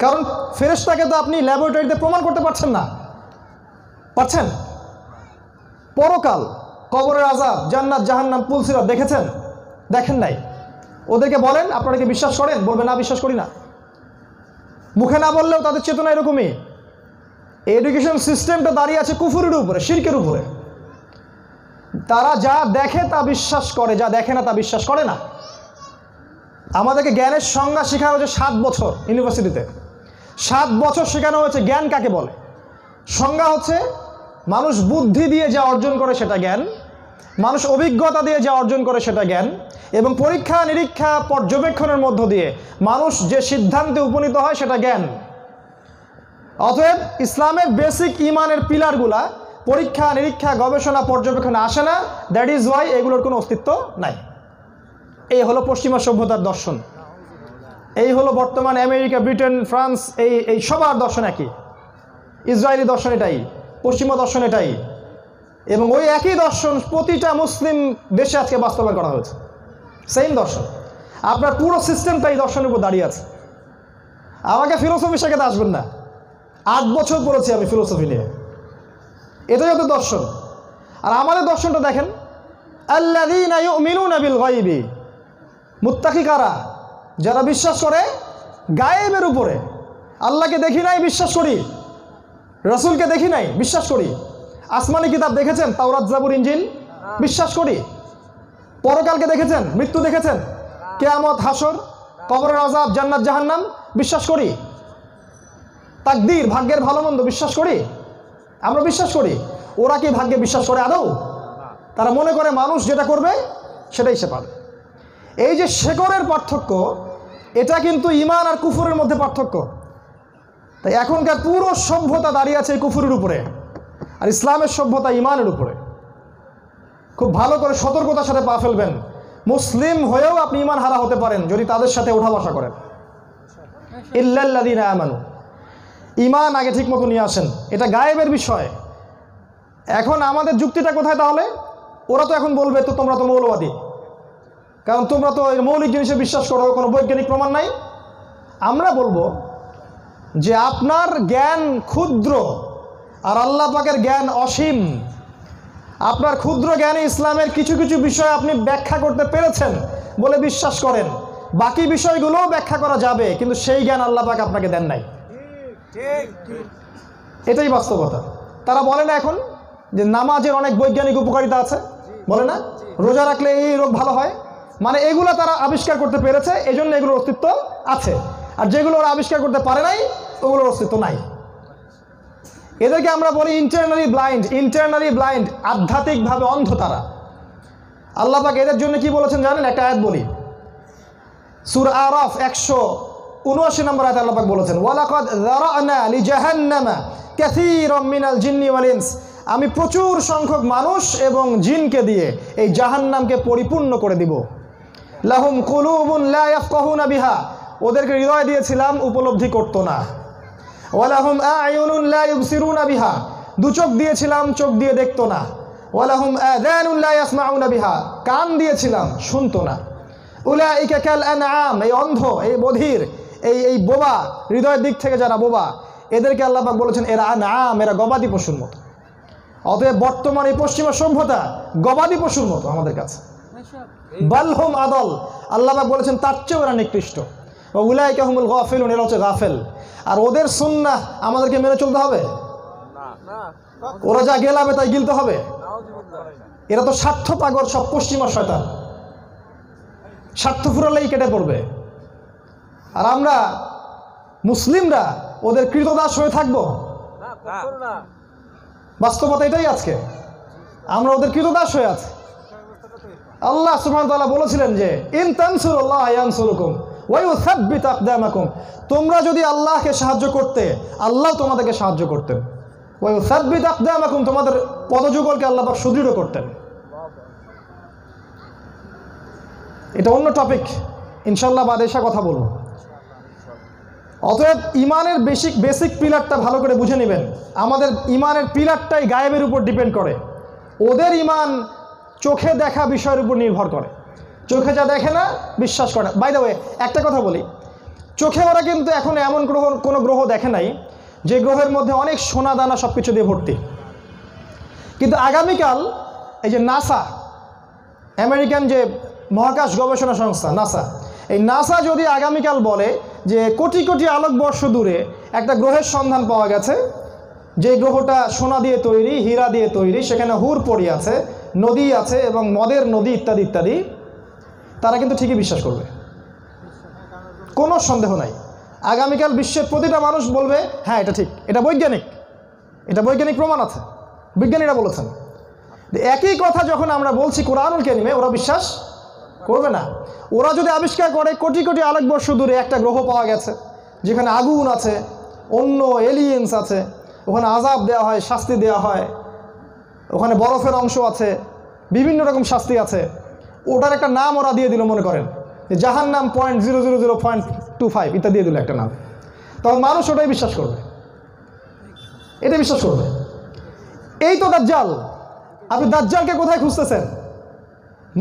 কারণ ফেরেশতাকে তো আপনি ল্যাবরেটরিতে প্রমাণ করতে পারছেন না। পারছেন? পরকাল, কবরের আযাব, জান্নাত জাহান্নাম, পুলসিরাত দেখেছেন? দেখেন নাই। ওদেরকে বলেন আপনারা কি বিশ্বাস করেন? বলবেন না, বিশ্বাস করি না। মুখে না বললেও তাদের চেতনা এরকমই। এডুকেশন সিস্টেমটা দাঁড়িয়ে আছে কুফরের উপরে, শিরকের উপরে। তারা যা দেখে তা বিশ্বাস করে, যা দেখে না তা বিশ্বাস করে না। আমাদেরকে জ্ঞানের সংজ্ঞা শেখানো হয়েছে 7 বছর ইউনিভার্সিটিতে। 7 বছর শেখানো হয়েছে জ্ঞান কাকে বলে। সংজ্ঞা হচ্ছে মানুষ বুদ্ধি দিয়ে যা অর্জন করে সেটা জ্ঞান, মানুষ অভিজ্ঞতা দিয়ে যা অর্জন করে সেটা জ্ঞান, এবং পরীক্ষা নিরীক্ষা পর্যবেক্ষণের মধ্য দিয়ে মানুষ যে সিদ্ধান্তে উপনীত হয় সেটা জ্ঞান। অতএব ইসলামের বেসিক ইমানের পিলারগুলা পরীক্ষা নিরীক্ষা গবেষণা পর্যবেক্ষণে আসে না। দ্যাট ইজ ওয়াই এগুলোর কোনো অস্তিত্ব নাই। এই হলো পশ্চিমা সভ্যতার দর্শন, এই হলো বর্তমান আমেরিকা, ব্রিটেন, ফ্রান্স, এই সবার দর্শন একই। ইসরায়েলি দর্শন এটাই, পশ্চিমা দর্শন এটাই, এবং ওই একই দর্শন প্রতিটা মুসলিম দেশে আজকে বাস্তবায়ন করা হয়েছে। সেম দর্শন। আপনার পুরো সিস্টেমটা এই দর্শনের উপর দাঁড়িয়ে আছে। আমাকে ফিলোসফি শেখাতে আসবেন না, 8 বছর পড়েছি আমি ফিলোসফি নিয়ে, এটাই হতো দর্শন। আর আমাদের দর্শনটা দেখেন, আল্লাযীনা ইউমিনুনা বিল গায়বি, মুত্তাকি কারা? যারা বিশ্বাস করে গায়েবের উপরে। আল্লাহকে দেখি নাই, বিশ্বাস করি। রসুলকে দেখি নাই, বিশ্বাস করি। আসমানি কিতাব দেখেছেন? তাওরাত, জাবুর, ইনজিল, বিশ্বাস করি। পরকালকে দেখেছেন? মৃত্যু দেখেছেন? কিয়ামত, হাসর, কবরের আযাব, জান্নাত জাহান্নাম, বিশ্বাস করি। তাকদীর, ভাগ্যের ভালো মন্দ, বিশ্বাস করি। আমরা বিশ্বাস করি। ওরা কি ভাগ্যে বিশ্বাস করে আদৌ? তারা মনে করে মানুষ যেটা করবে সেটাই সে পাবে। এই যে শেকড়ের পার্থক্য, এটা কিন্তু ঈমান আর কুফরের মধ্যে পার্থক্য। তাই এখনকার পুরো সভ্যতা দাঁড়িয়ে আছে এই কুফরের উপরে, আর ইসলামের সভ্যতা ঈমানের উপরে। খুব ভালো করে সতর্কতার সাথে পা ফেলবেন। মুসলিম হয়েও আপনি ঈমান হারা হতে পারেন যদি তাদের সাথে ওঠা বসা করেন। ইল্লাল্লাযীনা আমানু, ঈমান আগে ঠিক মতো নিয়ে আসেন। এটা গায়েবের বিষয়। এখন আমাদের যুক্তিটা কোথায় তাহলে? ওরা তো এখন বলবে তো তোমরা তো মৌলবাদী, কারণ তোমরা তো মৌলিক জিনিসে বিশ্বাস করো, কোনো বৈজ্ঞানিক প্রমাণ নাই। আমরা বলবো যে আপনার জ্ঞান ক্ষুদ্র আর আল্লাহ পাকের জ্ঞান অসীম। আপনার ক্ষুদ্র জ্ঞানে ইসলামের কিছু কিছু বিষয় আপনি ব্যাখ্যা করতে পেরেছেন বলে বিশ্বাস করেন, বাকি বিষয়গুলোও ব্যাখ্যা করা যাবে, কিন্তু সেই জ্ঞান আল্লাহ পাক আপনাকে দেন নাই। এটাই বাস্তবতা। তারা বলে না এখন যে নামাজের অনেক বৈজ্ঞানিক উপকারিতা আছে, বলে না রোজা রাখলে এই রোগ ভালো হয়, মানে এগুলো তারা আবিষ্কার করতে পেরেছে, এই জন্য এগুলোর অস্তিত্ব আছে। আর যেগুলো ওরা আবিষ্কার করতে পারে নাই ওগুলোর অস্তিত্ব নাই। এদেরকে আমরা বলি ইন্টারনালি ব্লাইন্ড, আধ্যাত্মিকভাবে অন্ধ তারা। আল্লাহ পাক এদের জন্য কি বলেছেন জানেন? একটা আয়াত বলি, সূরা আরাফ 179 নম্বর আয়াতে আল্লাহ পাক বলেছেন, ওয়ালাকাদ যারানা লিজাহান্নামা কাসীরাম মিনাল জিন্নি ওয়াল ইনস, আমি প্রচুর সংখ্যক মানুষ এবং জিনকে দিয়ে এই জাহান্নামকে পরিপূর্ণ করে দিব। লাহুম কুলুবুন লা ইয়াফকাহুনা বিহা, ওদেরকে হৃদয় দিয়েছিলাম উপলব্ধি করতো না। ওয়ালাহুম আ'য়ুনুন লা ইউবসিরুনা বিহা, দু চোখ দিয়েছিলাম চোখ দিয়ে দেখতো না। ওয়ালাহুম আযানুন লা ইয়াসমাউনা বিহা, কান দিয়েছিলাম শুনতো না। উলাইকা কাল আনআম, এই অন্ধ, এই বধির, এই বোবা, হৃদয়ের দিক থেকে যারা বোবা, এদেরকে আল্লাহ পাক বলেছেন এরা আনআম, এরা গবাদি পশুর মতো। অতএব বর্তমান এই পশ্চিমা সভ্যতা গবাদি পশুর মতো আমাদের কাছে। বালহুম আদল, আল্লাহ পাক বলেছেন তার চেয়েও এরা নিকৃষ্ট। উলাইকা হুমুল গাফিলুন, এরা হচ্ছে গাফেল। আর ওদের সুন্নাহ আমাদেরকে মেনে চলতে হবে? ওরা যা গেলাবে তাই গিলতে হবে? এরা তো স্বার্থ পাগল, সব পশ্চিমা শয়তান, স্বার্থ ফুরালেই কেটে পড়বে। আর আমরা মুসলিমরা ওদের কৃতদাস হয়ে থাকবো? বাস্তবতা এটাই আজকে, আমরা ওদের কৃতদাস হয়ে আছি। আল্লাহ সুবহানাহু ওয়া তাআলা বলেছিলেন যে ইন তানসুরুল্লাহ ইয়ানসুরুকুম ওয়া ইউসাব্বিত আকদামাকুম, তোমরা যদি আল্লাহকে সাহায্য করতে আল্লাহ তোমাদেরকে সাহায্য করতেন। ওয়া ইউসাব্বিত আকদামাকুম, তোমাদের পদযুগলকে আল্লাহ পাক সুদৃঢ় করতেন। এটা অন্য টপিক, ইনশাআল্লাহ বাদে এসে কথা বলবো। অতএব ইমানের বেসিক পিলারটা ভালো করে বুঝে নেবেন। আমাদের ইমানের পিলারটাই গায়েবের উপর ডিপেন্ড করে। ওদের ইমান চোখে দেখা বিষয়ের উপর নির্ভর করে, চোখে যা দেখে না বিশ্বাস করে না। বাই দ্য ওয়ে, একটা কথা বলি, চোখে ওরা কিন্তু এখন এমন কোনো গ্রহ দেখে নাই যে গ্রহের মধ্যে অনেক সোনা দানা সব কিছু দিয়ে ভর্তি। কিন্তু আগামীকাল এই যে নাসা, আমেরিকান যে মহাকাশ গবেষণা সংস্থা নাসা, এই নাসা যদি আগামীকাল বলে যে কোটি কোটি আলোকবর্ষ দূরে একটা গ্রহের সন্ধান পাওয়া গেছে, যে গ্রহটা সোনা দিয়ে তৈরি, হীরা দিয়ে তৈরি, সেখানে হুর পড়ি আছে, নদী আছে এবং মদের নদী ইত্যাদি ইত্যাদি, তারা কিন্তু ঠিকই বিশ্বাস করবে, কোনো সন্দেহ নাই। আগামীকাল বিশ্বের প্রতিটা মানুষ বলবে হ্যাঁ এটা ঠিক, এটা বৈজ্ঞানিক প্রমাণ আছে, বিজ্ঞানীরা বলেছেন। একই কথা যখন আমরা বলছি কোরআনুল কারীমে, ওরা বিশ্বাস করবে না। ওরা যদি আবিষ্কার করে কোটি কোটি আলোকবর্ষ দূরে একটা গ্রহ পাওয়া গেছে যেখানে আগুন আছে, অন্য এলিয়েন্স আছে, ওখানে আযাব দেওয়া হয়, শাস্তি দেওয়া হয়, ওখানে বরফের অংশ আছে, বিভিন্ন রকম শাস্তি আছে, ওটার একটা নাম ওরা দিয়ে দিল, মনে করেন যে জাহান্নাম 0.000.25 ইত্যাদি দিয়ে দিল একটা নাম, তখন মানুষ ওটাই বিশ্বাস করবে, এটা বিশ্বাস করবে। এই তো দাজ্জাল। আপনি দাজ্জালকে কোথায় খুঁজতেছেন?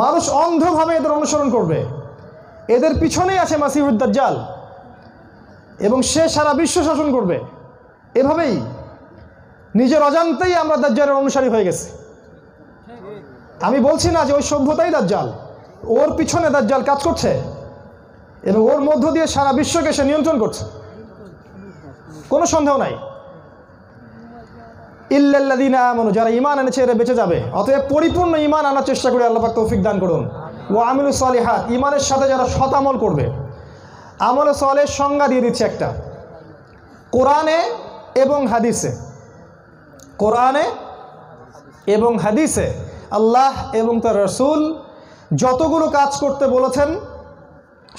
মানুষ অন্ধভাবে এদের অনুসরণ করবে, এদের পিছনেই আছে মাসিহুদ দাজ্জাল, এবং সে সারা বিশ্ব শাসন করবে। এভাবেই নিজের অজান্তেই আমরা দাজ্জালের অনুসারী হয়ে গেছি। আমি বলছি না যে ওই সভ্যতাই দাজ্জাল, ওর পিছনে দাজ্জাল কাজ করছে এবং ওর মধ্য দিয়ে সারা বিশ্বকে সে নিয়ন্ত্রণ করছে, কোনো সন্দেহ নাই। ইল্লাল্লাযীনা আমানু, যারা ঈমান এনেছে এরা বেঁচে যাবে। অতএব পরিপূর্ণ ঈমান আনার চেষ্টা করি, আল্লাহ পাক তৌফিক দান করুন। ওয়া আমিলুস সালিহাত, ঈমানের সাথে যারা সৎ আমল করবে। আমলে সালেহের সংজ্ঞা দিয়ে দিচ্ছে একটা, কোরআনে এবং হাদিসে, কোরআনে এবং হাদিসে আল্লাহ এবং তার রাসূল যতগুলো কাজ করতে বলেছেন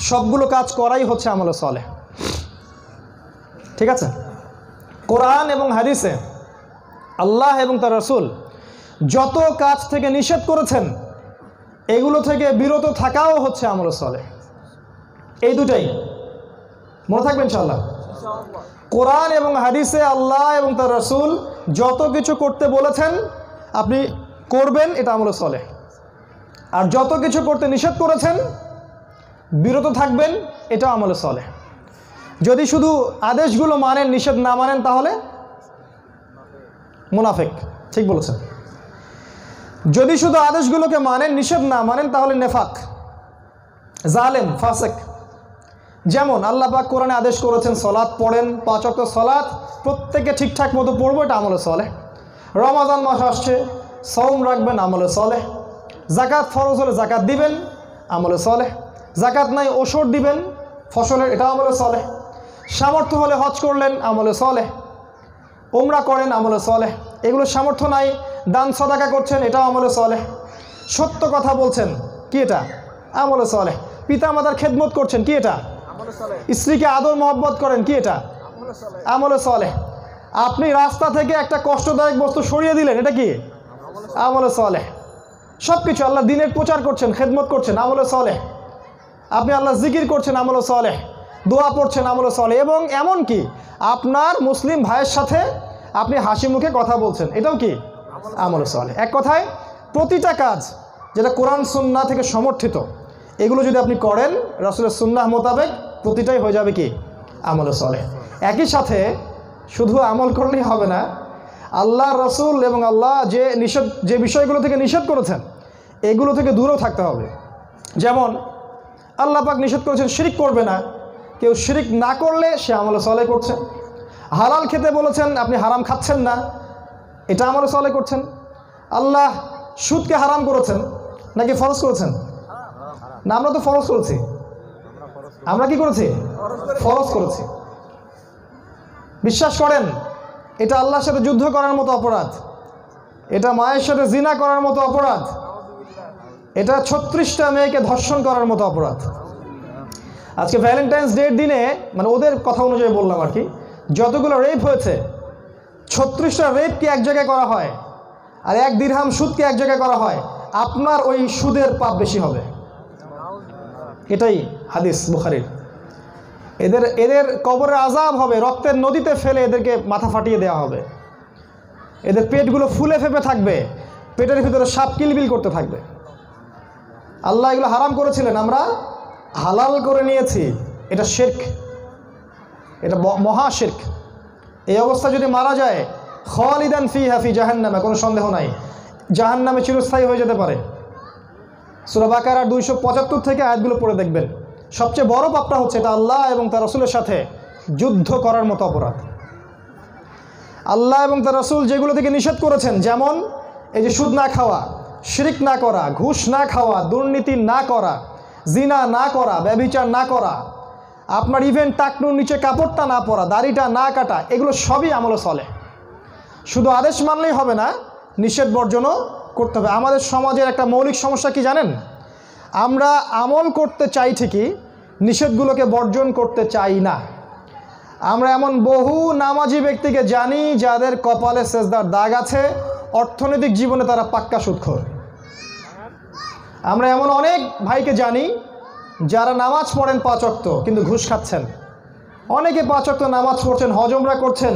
সবগুলো কাজ করাই হচ্ছে আমলে সালেহ। ঠিক আছে? কোরআন এবং হাদিসে আল্লাহ এবং তার রাসূল যত কাজ থেকে নিষেধ করেছেন এগুলো থেকে বিরত থাকাও হচ্ছে আমলে সালেহ। এই দুটাই মনে থাকবে ইনশাআল্লাহ। কোরআন এবং হাদিসে আল্লাহ এবং তার রাসূল যত কিছু করতে বলেছেন আপনি করবেন, এটা আমলে সালেহ। আর যত কিছু করতে নিষেধ করেছেন বিরত থাকবেন, এটা আমলে সালেহ। যদি শুধু আদেশগুলো মানেন, নিষেধ না মানেন, তাহলে মুনাফিক। ঠিক বলেছেন। যদি শুধু আদেশগুলোকে মানেন, নিষেধ না মানেন, তাহলে নেফাক, জালেম, ফাসেক। যেমন আল্লাহ পাক কোরআনে আদেশ করেছেন সালাত পড়েন, 5 ওয়াক্ত সালাত প্রত্যেকে ঠিকঠাক মতো পড়বো, এটা আমলে সালেহ। রমাজান মাস আসছে, সওম রাখবেন, আমলে সালেহ। যাকাত ফরজ হলে যাকাত দিবেন, আমলে সালেহ। যাকাত নাই ওষুধ দিবেন ফসলের, এটা আমলে সালেহ। সামর্থ্য হলে হজ করলেন, আমলে সালেহ। উমরা করেন, আমলে সালেহ। এগুলো সামর্থ্য নাই, দান সদাকা করছেন, এটাও আমলে সালেহ। সত্য কথা বলছেন, কি এটা? আমলে সালেহ। পিতা মাতার খেদমত করছেন, কি এটা? স্ত্রীকে আদর মহব্বত করেন, কি এটা? আমলে সালেহ। আপনি রাস্তা থেকে একটা কষ্টদায়ক বস্তু সরিয়ে দিলেন, এটা কি? আমলে সালেহ। সব কিছু আল্লাহ দিনের প্রচার করছেন, খেদমত করছেন, আমলে সালেহ। আপনি আল্লাহ জিকির করছেন, আমলে সালেহ। দোয়া পড়ছেন, আমলে সালেহ। এবং এমন কি আপনার মুসলিম ভাইয়ের সাথে আপনি হাসি মুখে কথা বলছেন, এটাও কি? আমলে সালেহ। এক কথায় প্রতিটা কাজ যেটা কোরআন সুন্নাহ থেকে সমর্থিত, এগুলো যদি আপনি করেন রাসূলের সুন্নাহ মোতাবেক, প্রতিটাই হয়ে যাবে কি? আমলে সালেহ। একই সাথে শুধু আমল করলেই হবে না, আল্লাহ রসুল এবং আল্লাহ যে বিষয়গুলো থেকে নিষেধ করেছেন এগুলো থেকে দূরেও থাকতে হবে। যেমন আল্লাহ পাক নিষেধ করেছেন শিরিক করবে না, কেউ শিরিক না করলে সে আমলে সালেহ করছে। হালাল খেতে বলেছেন, আপনি হারাম খাচ্ছেন না, এটা আমলে সালেহ করছেন। আল্লাহ সুদকে হারাম করেছেন নাকি ফরজ করেছেন? না, আমরা তো ফরজ করেছি। আমরা কি করেছি? ফরজ করেছি। বিশ্বাস করেন এটা আল্লাহর সাথে যুদ্ধ করার মতো অপরাধ, এটা মায়ের সাথে জিনা করার মতো অপরাধ, এটা 36টা মেয়েকে ধর্ষণ করার মতো অপরাধ। আজকে ভ্যালেন্টাইন্স ডের দিনে, মানে ওদের কথা অনুযায়ী বললাম আর কি, যতগুলো রেপ হয়েছে 36টা রেপকে এক জায়গায় করা হয় আর 1 দিরহাম সুদকে এক জায়গায় করা হয়, আপনার ওই সুদের পাপ বেশি হবে। এটাই হাদিস বুখারীর। এদের কবরের আযাব হবে, রক্তের নদীতে ফেলে এদেরকে মাথা ফাটিয়ে দেওয়া হবে, এদের পেটগুলো ফুলে ফেপে থাকবে, পেটের ভিতরে সাপ কিলবিল করতে থাকবে। আল্লাহ এগুলো হারাম করেছিলেন, আমরা হালাল করে নিয়েছি। এটা শিরক, এটা মহা শিরক। এই অবস্থা যদি মারা যায় খালিদান ফিহা ফি জাহান্নামে, কোনো সন্দেহ নাই জাহান্নামে চিরস্থায়ী হয়ে যেতে পারে। সূরা বাকারার 275 থেকে আয়াতগুলো পড়ে দেখবেন। সবচেয়ে বড় পাপটা হচ্ছে এটা আল্লাহ এবং তার রাসূলের সাথে যুদ্ধ করার মতো অপরাধ। আল্লাহ এবং তার রাসূল যেগুলো থেকে নিষেধ করেছেন, যেমন এই যে সুদ না খাওয়া, শিরিক না করা, ঘুষ না খাওয়া, দুর্নীতি না করা, জিনা না করা, ব্যভিচার না করা, আপনার ইভেন্ট টাকনুর নিচে কাপড়টা না পরা, দাড়িটা না কাটা, এগুলো সবই আমলে সালেহ। শুধু আদেশ মানলেই হবে না, নিষেধ বর্জনও করতে হবে। আমাদের সমাজের একটা মৌলিক সমস্যা কি জানেন? আমরা আমল করতে চাই ঠিকই, নিষেধগুলোকে বর্জন করতে চাই না। আমরা এমন বহু নামাজি ব্যক্তিকে জানি যাদের কপালে সেজদার দাগ আছে, অর্থনৈতিক জীবনে তারা পাক্কা সুদখোর। আমরা এমন অনেক ভাইকে জানি যারা নামাজ পড়েন 5 ওয়াক্ত কিন্তু ঘুষ খাচ্ছেন। অনেকে 5 ওয়াক্ত নামাজ পড়ছেন, হজ উমরা করছেন,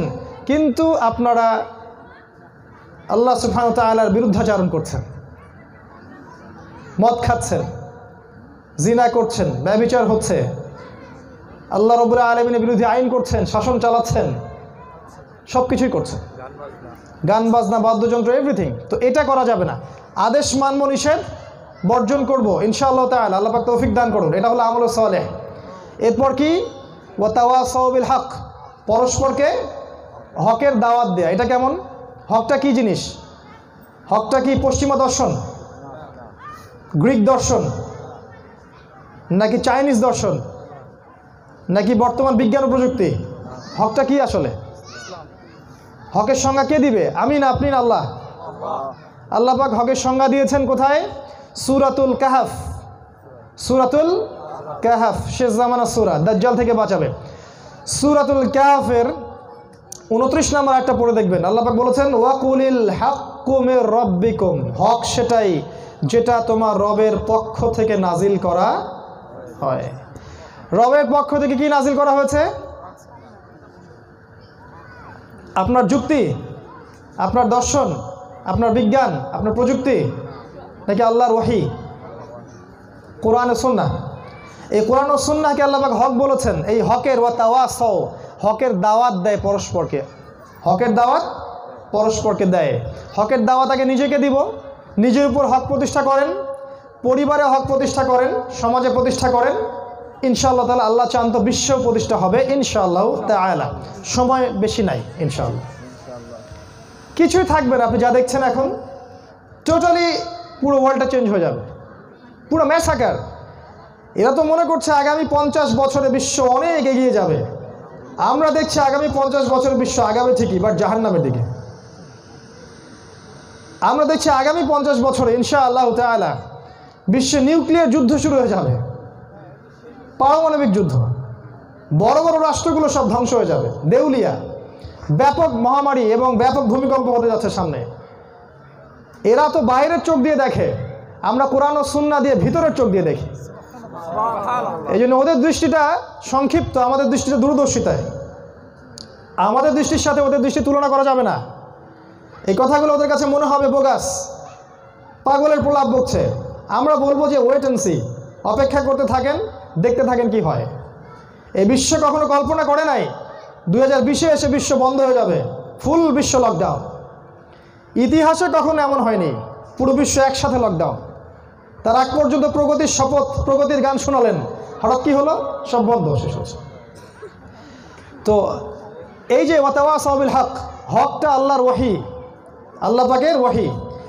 কিন্তু আপনারা আল্লাহ সুবহানাহু ওয়া তাআলার বিরুদ্ধাচরণ করছেন, মদ খাচ্ছেন, জিনা করছেন, ব্যভিচার হচ্ছে, আল্লাহ রাব্বুল আলামিনের বিরুদ্ধে আইন করছেন, শাসন চালাচ্ছেন, সব কিছুই করছেন, গান বাজনা বাদ্যযন্ত্র এভরিথিং। তো এটা করা যাবে না। আদেশ মানব, নিষেধ বর্জন করব ইনশাআল্লাহ তাআলা। আল্লাহ পাক তৌফিক দান করুন। এটা হলো আমলে সালেহ। এরপর কি? ওয়া তাওয়াসাউ বিল হক, পরস্পরকে হকের দাওয়াত দেয়া। এটা কেমন? হকটা কি জিনিস? হকটা কি পশ্চিমা দর্শন, গ্রিক দর্শন, নাকি চাইনিজ দর্শন, নাকি বর্তমান বিজ্ঞান ও প্রযুক্তি? হকটা কি আসলে? হকের সংজ্ঞা কে দিবে? আমি না, আপনি না, আল্লাহ। আল্লাহ পাক হকের সংজ্ঞা দিয়েছেন কোথায়? সূরাতুল কাহফ। সূরাতুল কাহফ শেষ জামানা সূরা, দাজ্জাল থেকে বাঁচাবে। সূরাতুল কাহফের 29 নম্বর আয়াতটা পড়ে দেখবেন। আল্লাহ পাক বলেছেন ওয়াকুলিল হাক্কু মির রাব্বিকুম, হক সেটাই যেটা তোমার রবের পক্ষ থেকে নাজিল করা হয়। রবের পক্ষ থেকে কি নাজিল করা হয়েছে? আপনার যুক্তি, আপনার দর্শন, আপনার বিজ্ঞান, আপনার প্রযুক্তি, নাকি আল্লাহর ওহী, কোরআন ও সুন্নাহ? এই কোরআন ও সুন্নাহকে আল্লাহ পাক হক বলেছেন। এই হকের ওয়া তাওয়াসাউ, হকের দাওয়াত দেয় পরস্পরকে, হকের দাওয়াত পরস্পরকে দেয়। হকের দাওয়াত আগে নিজেকে দিব, নিজের উপর হক প্রতিষ্ঠা করেন, পরিবারে হক প্রতিষ্ঠা করেন, সমাজে প্রতিষ্ঠা করেন। ইনশাআল্লাহ তাআলা, আল্লাহ চান তো বিশ্ব প্রতিষ্ঠা হবে ইনশাআল্লাহ তাআলা। সময় বেশি নাই, ইনশাআল্লাহ কিছুই থাকবে না। আপনি যা দেখছেন এখন, টোটালি পুরো ওয়ার্ল্ডটা চেঞ্জ হয়ে যাবে, পুরো ম্যাসাকার। এরা তো মনে করছে আগামী 50 বছরে বিশ্ব অনেক এগিয়ে যাবে। আমরা দেখছি আগামী 50 বছরে বিশ্ব আগামী ঠিকই, বাট জাহান্নামের দিকে। আমরা দেখছি আগামী 50 বছরে ইনশাআল্লাহ তাআলা বিশ্বে নিউক্লিয়ার যুদ্ধ শুরু হয়ে যাবে, পারমাণবিক যুদ্ধ। বড় বড় রাষ্ট্রগুলো সব ধ্বংস হয়ে যাবে, দেউলিয়া। ব্যাপক মহামারী এবং ব্যাপক ভূমিকম্প হতে যাচ্ছে সামনে। এরা তো বাইরের চোখ দিয়ে দেখে, আমরা কোরআন ও সুন্নাহ দিয়ে ভিতরের চোখ দিয়ে দেখি। এই জন্য ওদের দৃষ্টিটা সংক্ষিপ্ত, আমাদের দৃষ্টিটা দূরদর্শিতায়। আমাদের দৃষ্টির সাথে ওদের দৃষ্টি তুলনা করা যাবে না। এই কথাগুলো ওদের কাছে মনে হবে বোগাস, পাগলের প্রলাপ বকছে। আমরা বলবো যে ওয়েট অ্যান্ড সি, অপেক্ষা করতে থাকেন, দেখতে থাকেন কি হয়। এই বিশ্ব কখনো কল্পনা করে নাই 2020-এ এসে বিশ্ব বন্ধ হয়ে যাবে, ফুল বিশ্ব লকডাউন। ইতিহাসে কখনো এমন হয়নি পুরো বিশ্ব একসাথে লকডাউন। তার আগ পর্যন্ত প্রগতির শপথ, প্রগতির গান শোনালেন, হঠাৎ কি হলো, সব বন্ধ শেষ হচ্ছে। তো এই যে ওয়াতাওয়াসাউ বিল হক, হকটা আল্লাহর ওয়াহি, আল্লাহ পাকের ওয়াহি।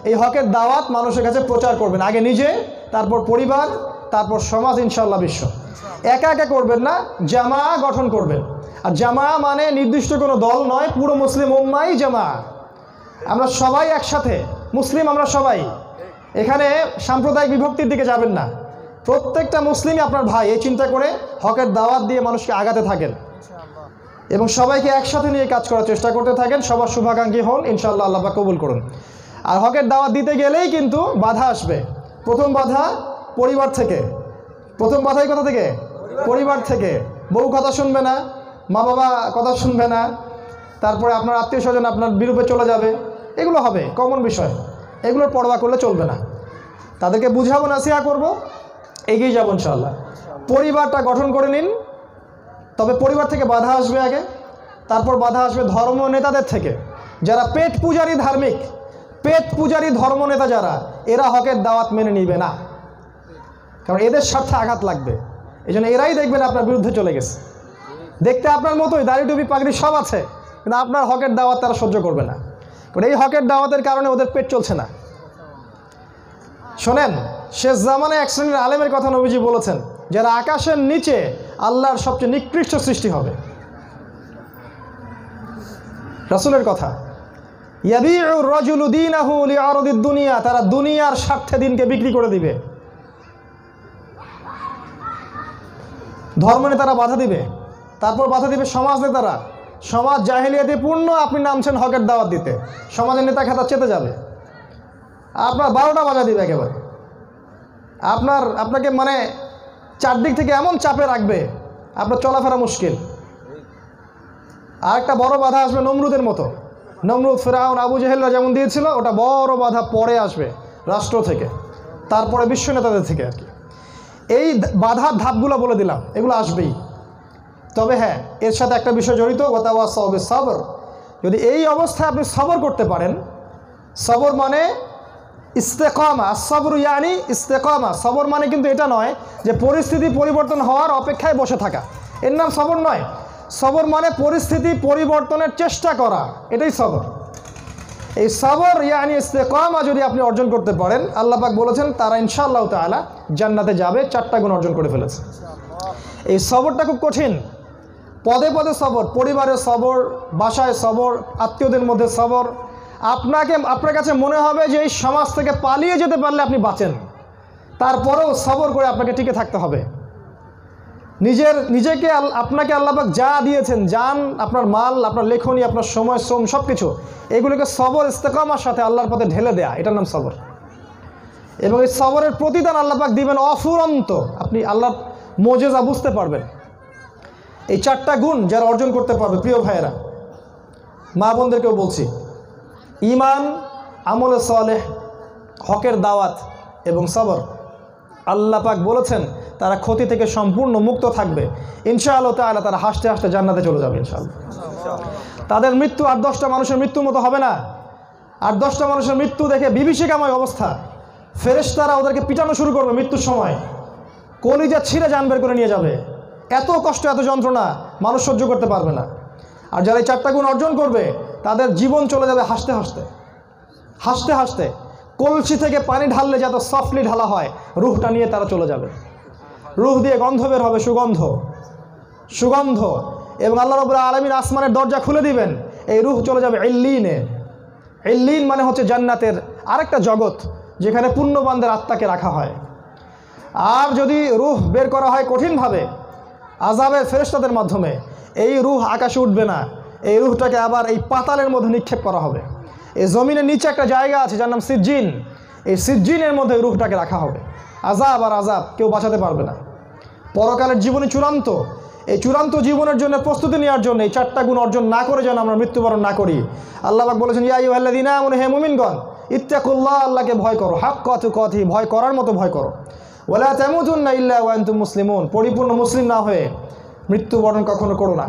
এই হকের দাওয়াত মানুষের কাছে প্রচার করবেন, আগে নিজে, তারপর পরিবার, তারপর সমাজ, ইনশাআল্লাহ বিশ্ব। একা একা করবেন না, জামা গঠন করবেন। আর জামা মানে নির্দিষ্ট কোনো দল নয়, পুরো মুসলিম উম্মাহই জামা। আমরা সবাই একসাথে মুসলিম, আমরা সবাই। এখানে সাম্প্রদায়িক বিভক্তির দিকে যাবেন না, প্রত্যেকটা মুসলিমই আপনার ভাই, এই চিন্তা করে হকের দাওয়াত দিয়ে মানুষকে আগাতে থাকেন এবং সবাইকে একসাথে নিয়ে কাজ করার চেষ্টা করতে থাকেন। সবার শুভাকাঙ্ক্ষী হন, ইনশাআল্লাহ আল্লাহ পাক কবুল করুন। আর হকের দাওয়াত দিতে গেলেই কিন্তু বাধা আসবে। প্রথম বাধা পরিবার থেকে। প্রথম বাধাই কোথা থেকে? পরিবার থেকে। বউ কথা শুনবে না, মা বাবা কথা শুনবে না, তারপরে আপনার আত্মীয় স্বজন আপনার বিরূপে চলে যাবে, এগুলো হবে কমন বিষয়। এগুলোর পরোয়া করলে চলবে না। তাদেরকে বুঝাবো, নাসিহা করব, এগিয়ে যাবো ইনশাআল্লাহ। পরিবারটা গঠন করে নিন। তবে পরিবার থেকে বাধা আসবে আগে, তারপর বাধা আসবে ধর্ম নেতাদের থেকে, যারা পেট পূজারী ধার্মিক, পেট পূজারী ধর্ম নেতা যারা, এরা হকের দাওয়াত মেনে নিবে না, কারণ এদের স্বার্থে আঘাত লাগবে। এই জন্য এরাই দেখবেন আপনার বিরুদ্ধে চলে গেছে। দেখতে আপনার মতোই, দাড়ি টুপি পাগড়ি সব আছে, কিন্তু আপনার হকের দাওয়াত তারা সহ্য করবে না, কারণ এই হকের দাওয়াতের কারণে ওদের পেট চলছে না। শোনেন, শেষ জামানায় এক শ্রেণীর আলেমের কথা নবীজি বলেছেন, যারা আকাশের নিচে আল্লাহর সবচেয়ে নিকৃষ্ট সৃষ্টি হবে। রাসূলের কথা, ইয়াবিউ রাজুলু দীনাহু লিআরদিদ দুনিয়া, তারা দুনিয়ার স্বার্থে দিনকে বিক্রি করে দিবে। ধর্ম নেতারা বাধা দিবে, তারপর বাধা দিবে সমাজ নেতারা। সমাজ জাহেলিয়াতে পূর্ণ, আপনি নামছেন হকের দাওয়াত দিতে, সমাজের নেতা খাতা চেতে যাবে, আপনার 12টা বাজা দিবে একেবারে। আপনাকে মানে চারদিক থেকে এমন চাপে রাখবে, আপনার চলাফেরা মুশকিল। আর একটা বড় বাধা আসবে নমরুদের মতো। নমরুদ, ফিরআউন, আবু জাহেলরা যেমন দিয়েছিল, ওটা বড় বাধা পরে আসবে রাষ্ট্র থেকে, তারপরে বিশ্ব নেতাদের থেকে আর কি। এই বাধার ধাপগুলো বলে দিলাম, এগুলো আসবেই। তবে হ্যাঁ, এর সাথে একটা বিষয় জড়িত, ওয়াতাওয়াসাউ বিস সাবর। যদি এই অবস্থায় আপনি সবর করতে পারেন, সবর মানে ইস্তেকামা, আসসাবরু ইয়ানি ইস্তেকামা। সবর মানে কিন্তু এটা নয় যে পরিস্থিতি পরিবর্তন হওয়ার অপেক্ষায় বসে থাকা, এর নাম সবর নয়। সবর মানে পরিস্থিতি পরিবর্তনের চেষ্টা করা, এটাই সবর। এই সবর ইয়ানি ইস্তেকামা যদি আপনি অর্জন করতে পারেন, আল্লাহ পাক বলেছেন তারা ইনশাআল্লাহ তাআলা জান্নাতে যাবে, 4টা গুণ অর্জন করে ফেলেছে। এই সবরটা খুব কঠিন, পদে পদে সবর, পরিবারে সবর, বাসায় সবর, আত্মীয়দের মধ্যে সবর। আপনার কাছে মনে হবে যে এই সমাজ থেকে পালিয়ে যেতে পারলে আপনি বাঁচেন, তারপরেও সবর করে আপনাকে টিকে থাকতে হবে। নিজেকে আপনাকে আল্লাহ পাক যা দিয়েছেন, জান, আপনার মাল, আপনার লেখনী, আপনার সময়, শ্রম, সব কিছু, এগুলোকে সবর ইস্তেকামার সাথে আল্লাহর পথে ঢেলে দেয়া, এটার নাম সবর। এবং এই সবরের প্রতিদান আল্লাহ পাক দিবেন অফুরন্ত। আপনি আল্লাহর মোজেজা বুঝতে পারবেন। এই 4টা গুণ যারা অর্জন করতে পারবে, প্রিয় ভাইয়েরা, মা বোনদেরকেও বলছি, ঈমান, আমলে সালেহ, হকের দাওয়াত এবং সবর, আল্লাহ পাক বলেছেন তারা ক্ষতি থেকে সম্পূর্ণ মুক্ত থাকবে ইনশাআল্লাহ তাআলা। তারা হাসতে হাসতে জান্নাতে চলে যাবে ইনশাআল্লাহ। তাদের মৃত্যু 8-10টা মানুষের মৃত্যুর মতো হবে না। 8-10টা মানুষের মৃত্যু দেখে বিভীষিকাময় অবস্থা, ফেরেশতারা ওদেরকে পিটানো শুরু করবে মৃত্যুর সময়, কলিজা ছিঁড়ে জান বের করে নিয়ে যাবে। এত কষ্ট, এত যন্ত্রণা মানুষ সহ্য করতে পারবে না। আর যারা এই 4টা গুণ অর্জন করবে, তাদের জীবন চলে যাবে হাসতে হাসতে, হাসতে হাসতে। কলসি থেকে পানি ঢাললে যত সফটলি ঢালা হয়, রুহটা নিয়ে তারা চলে যাবে। রুহ দিয়ে গন্ধ বের হবে, সুগন্ধ। এবং আল্লাহ রাব্বুল আলামিন আসমানের দরজা খুলে দিবেন, এই রুহ চলে যাবে ইল্লিনে। ইল্লিন মানে হচ্ছে জান্নাতের আরেকটা জগৎ, যেখানে পুণ্যবানদের আত্মাকে রাখা হয়। আর যদি রুহ বের করা হয় কঠিনভাবে, আযাবের ফেরেশতাদের মাধ্যমে, এই রুহ আকাশে উঠবে না, এই রুহটাকে আবার এই পাতালের মধ্যে নিক্ষেপ করা হবে। এই জমিনের নিচে একটা জায়গা আছে যার নাম সিজ্জিন, এই সিজ্জিনের মধ্যে রুহটাকে রাখা হবে। আযাব আর আযাব, কেউ বাঁচাতে পারবে না। পরকালের জীবনে চূড়ান্ত, এই চূড়ান্ত জীবনের জন্য প্রস্তুতি নেওয়ার জন্য এই 4টা গুণ অর্জন না করে যেন আমরা মৃত্যুবরণ না করি। আল্লাহ পাক বলেছেন, ইয়া আইয়ুহাল্লাযীনা আমানু, হে মুমিনগণ, ইত্তাকুল্লাহ, আল্লাহকে ভয় করো, হাক্কা তুকাতিহি, ভয় করার মতো ভয় করো, ওয়ালা তামুতুন্না ইল্লা ওয়া আনতুম মুসলিমুন, পরিপূর্ণ মুসলিম না হয়ে মৃত্যুবরণ কখনো করো না।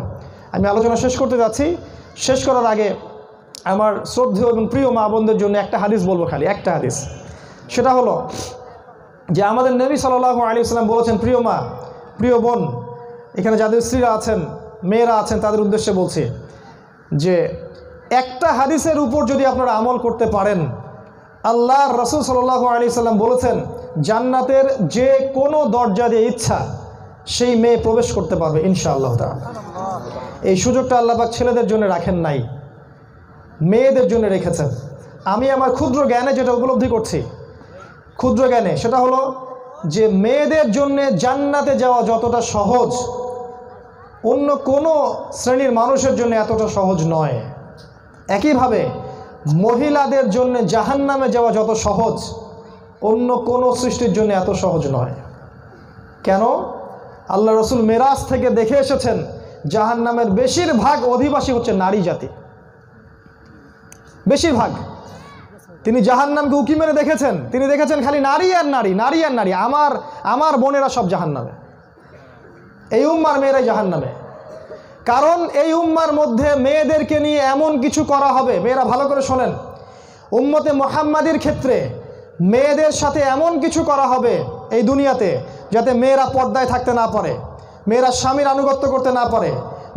আমি আলোচনা শেষ করতে যাচ্ছি। শেষ করার আগে আমার শ্রদ্ধেয় এবং প্রিয় মা বোনদের জন্য একটা হাদিস বলবো, খালি একটা হাদিস। সেটা হলো যে আমাদের নবী সাল্লাল্লাহু আলাইহি ওয়াসাল্লাম বলেছেন, প্রিয় মা, প্রিয় বোন, এখানে যাদের স্ত্রীরা আছেন, মেয়েরা আছেন, তাদের উদ্দেশ্যে বলছি যে একটা হাদিসের উপর যদি আপনারা আমল করতে পারেন, আল্লাহর রাসূল সাল্লাল্লাহু আলাইহি ওয়াসাল্লাম বলেছেন জান্নাতের যে কোনো দরজা দিয়ে ইচ্ছা সেই মেয়ে প্রবেশ করতে পারবে ইনশাআল্লাহ তাআলা। এই সুযোগটা আল্লাহ পাক ছেলেদের জন্য রাখেন নাই, মেয়েদের জন্য রেখেছেন। আমি আমার ক্ষুদ্র জ্ঞানে যেটা উপলব্ধি করছি, ক্ষুদ্র জ্ঞানে, সেটা হলো যে মেয়েদের জন্যে জান্নাতে যাওয়া যতটা সহজ অন্য কোনো শ্রেণীর মানুষের জন্য এতটা সহজ নয়। একইভাবে মহিলাদের জন্য জাহান্নামে যাওয়া যত সহজ অন্য কোনো সৃষ্টির জন্য এত সহজ নয়। কেন? আল্লাহ রসুল মেরাজ থেকে দেখে এসেছেন জাহান্নামের বেশিরভাগ অধিবাসী হচ্ছে নারী জাতি, বেশিরভাগ। তিনি জাহান্নামকে উকি মেরে দেখেছেন, তিনি দেখেছেন খালি নারী আর নারী, নারী আর নারী। আমার বোনেরা সব জাহান্নামে, এই উম্মার মেয়েরাই জাহান্নামে। কারণ এই উম্মার মধ্যে মেয়েদেরকে নিয়ে এমন কিছু করা হবে, মেয়েরা ভালো করে শোনেন, উম্মতে মুহাম্মাদির ক্ষেত্রে মেয়েদের সাথে এমন কিছু করা হবে এই দুনিয়াতে যাতে মেয়েরা পর্দায় থাকতে না পারে, মেয়েরা স্বামীর আনুগত্য করতে না পারে,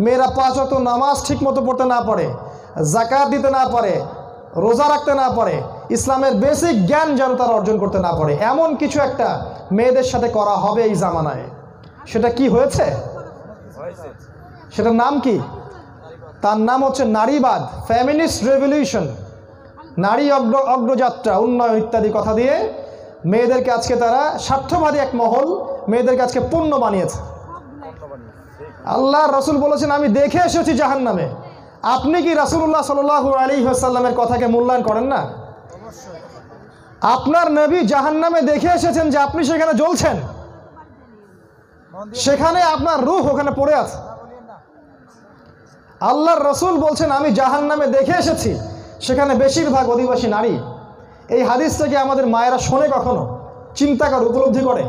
মেয়েরা 5 ওয়াক্ত নামাজ ঠিক মতো পড়তে না পারে, যাকাত দিতে না পারে, রোজা রাখতে না পারে, ইসলামের বেসিক জ্ঞান যেন তারা অর্জন করতে না পারে, এমন কিছু একটা মেয়েদের সাথে করা হবে এই জামানায়। সেটা কি হয়েছে? সেটার নাম কি? তার নাম হচ্ছে নারীবাদ, ফেমিনিস্ট রেভলিউশন, নারী অগ্রযাত্রা, উন্নয়ন ইত্যাদি কথা দিয়ে মেয়েদেরকে আজকে তারা স্বার্থবাদী এক মহল মেয়েদেরকে আজকে পণ্য বানিয়েছে। আল্লাহর রাসূল বলেছেন আমি দেখে এসেছি জাহান্নামে। আপনি কি রাসূলুল্লাহ সাল্লাল্লাহু আলাইহি ওয়াসাল্লামের কথাকে মূল্যায়ন করেন না? আপনার নবী জাহান্নামে দেখে এসেছেন যে আপনি সেখানে জ্বলছেন, সেখানে আপনার রূহ ওখানে পড়ে আছে। আল্লাহর রাসূল বলছেন আমি জাহান্নামে দেখে এসেছি, সেখানে বেশিরভাগ অধিবাসী নারী। এই হাদিস থেকে আমাদের মায়েরা শোনে, কখনো চিন্তা করে, উপলব্ধি করে,